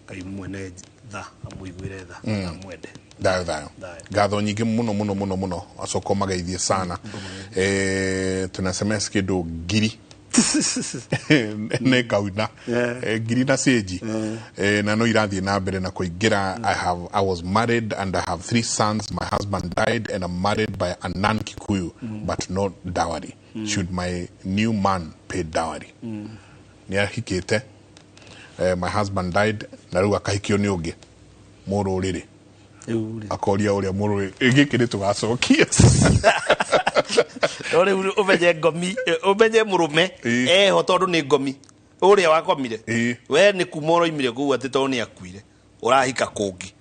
Ngai mwene tha amuiguire tha amwende dayo ngatho nyingi muno acoko magaithie sana tunasema skido giri ne kauna giri na seji na no irathie na mbere na kuingira I was married and I have 3 sons. My husband died and I'm married by a non-Kikuyu but not dowry. Should my new man pay dowry? Nia hikete my husband died na riu akahikio ni ungi mururiri akoria uria mururi igikiri tugacokia ore umenye ngomi umenye murume tondu ni ngomi uria wakomire we ni kumoro imire ku atito ni akuire urahika kungi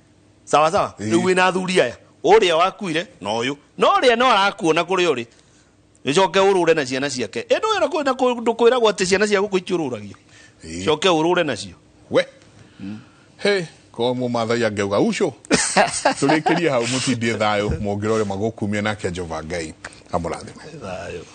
sawa sawa riu wina thuri aya uria wakuire no uyu no uria no arakuona kuri uri icoke urure na ciana ciake endo ira kwina ndukwira gwate ciana ciaku kuichururagia coke urure nacio we hey ko mu matha ya ngeuga ucio turikirie hau mutindie thayo mongirore magukumia nake Jehova Ngai amurathime thayo.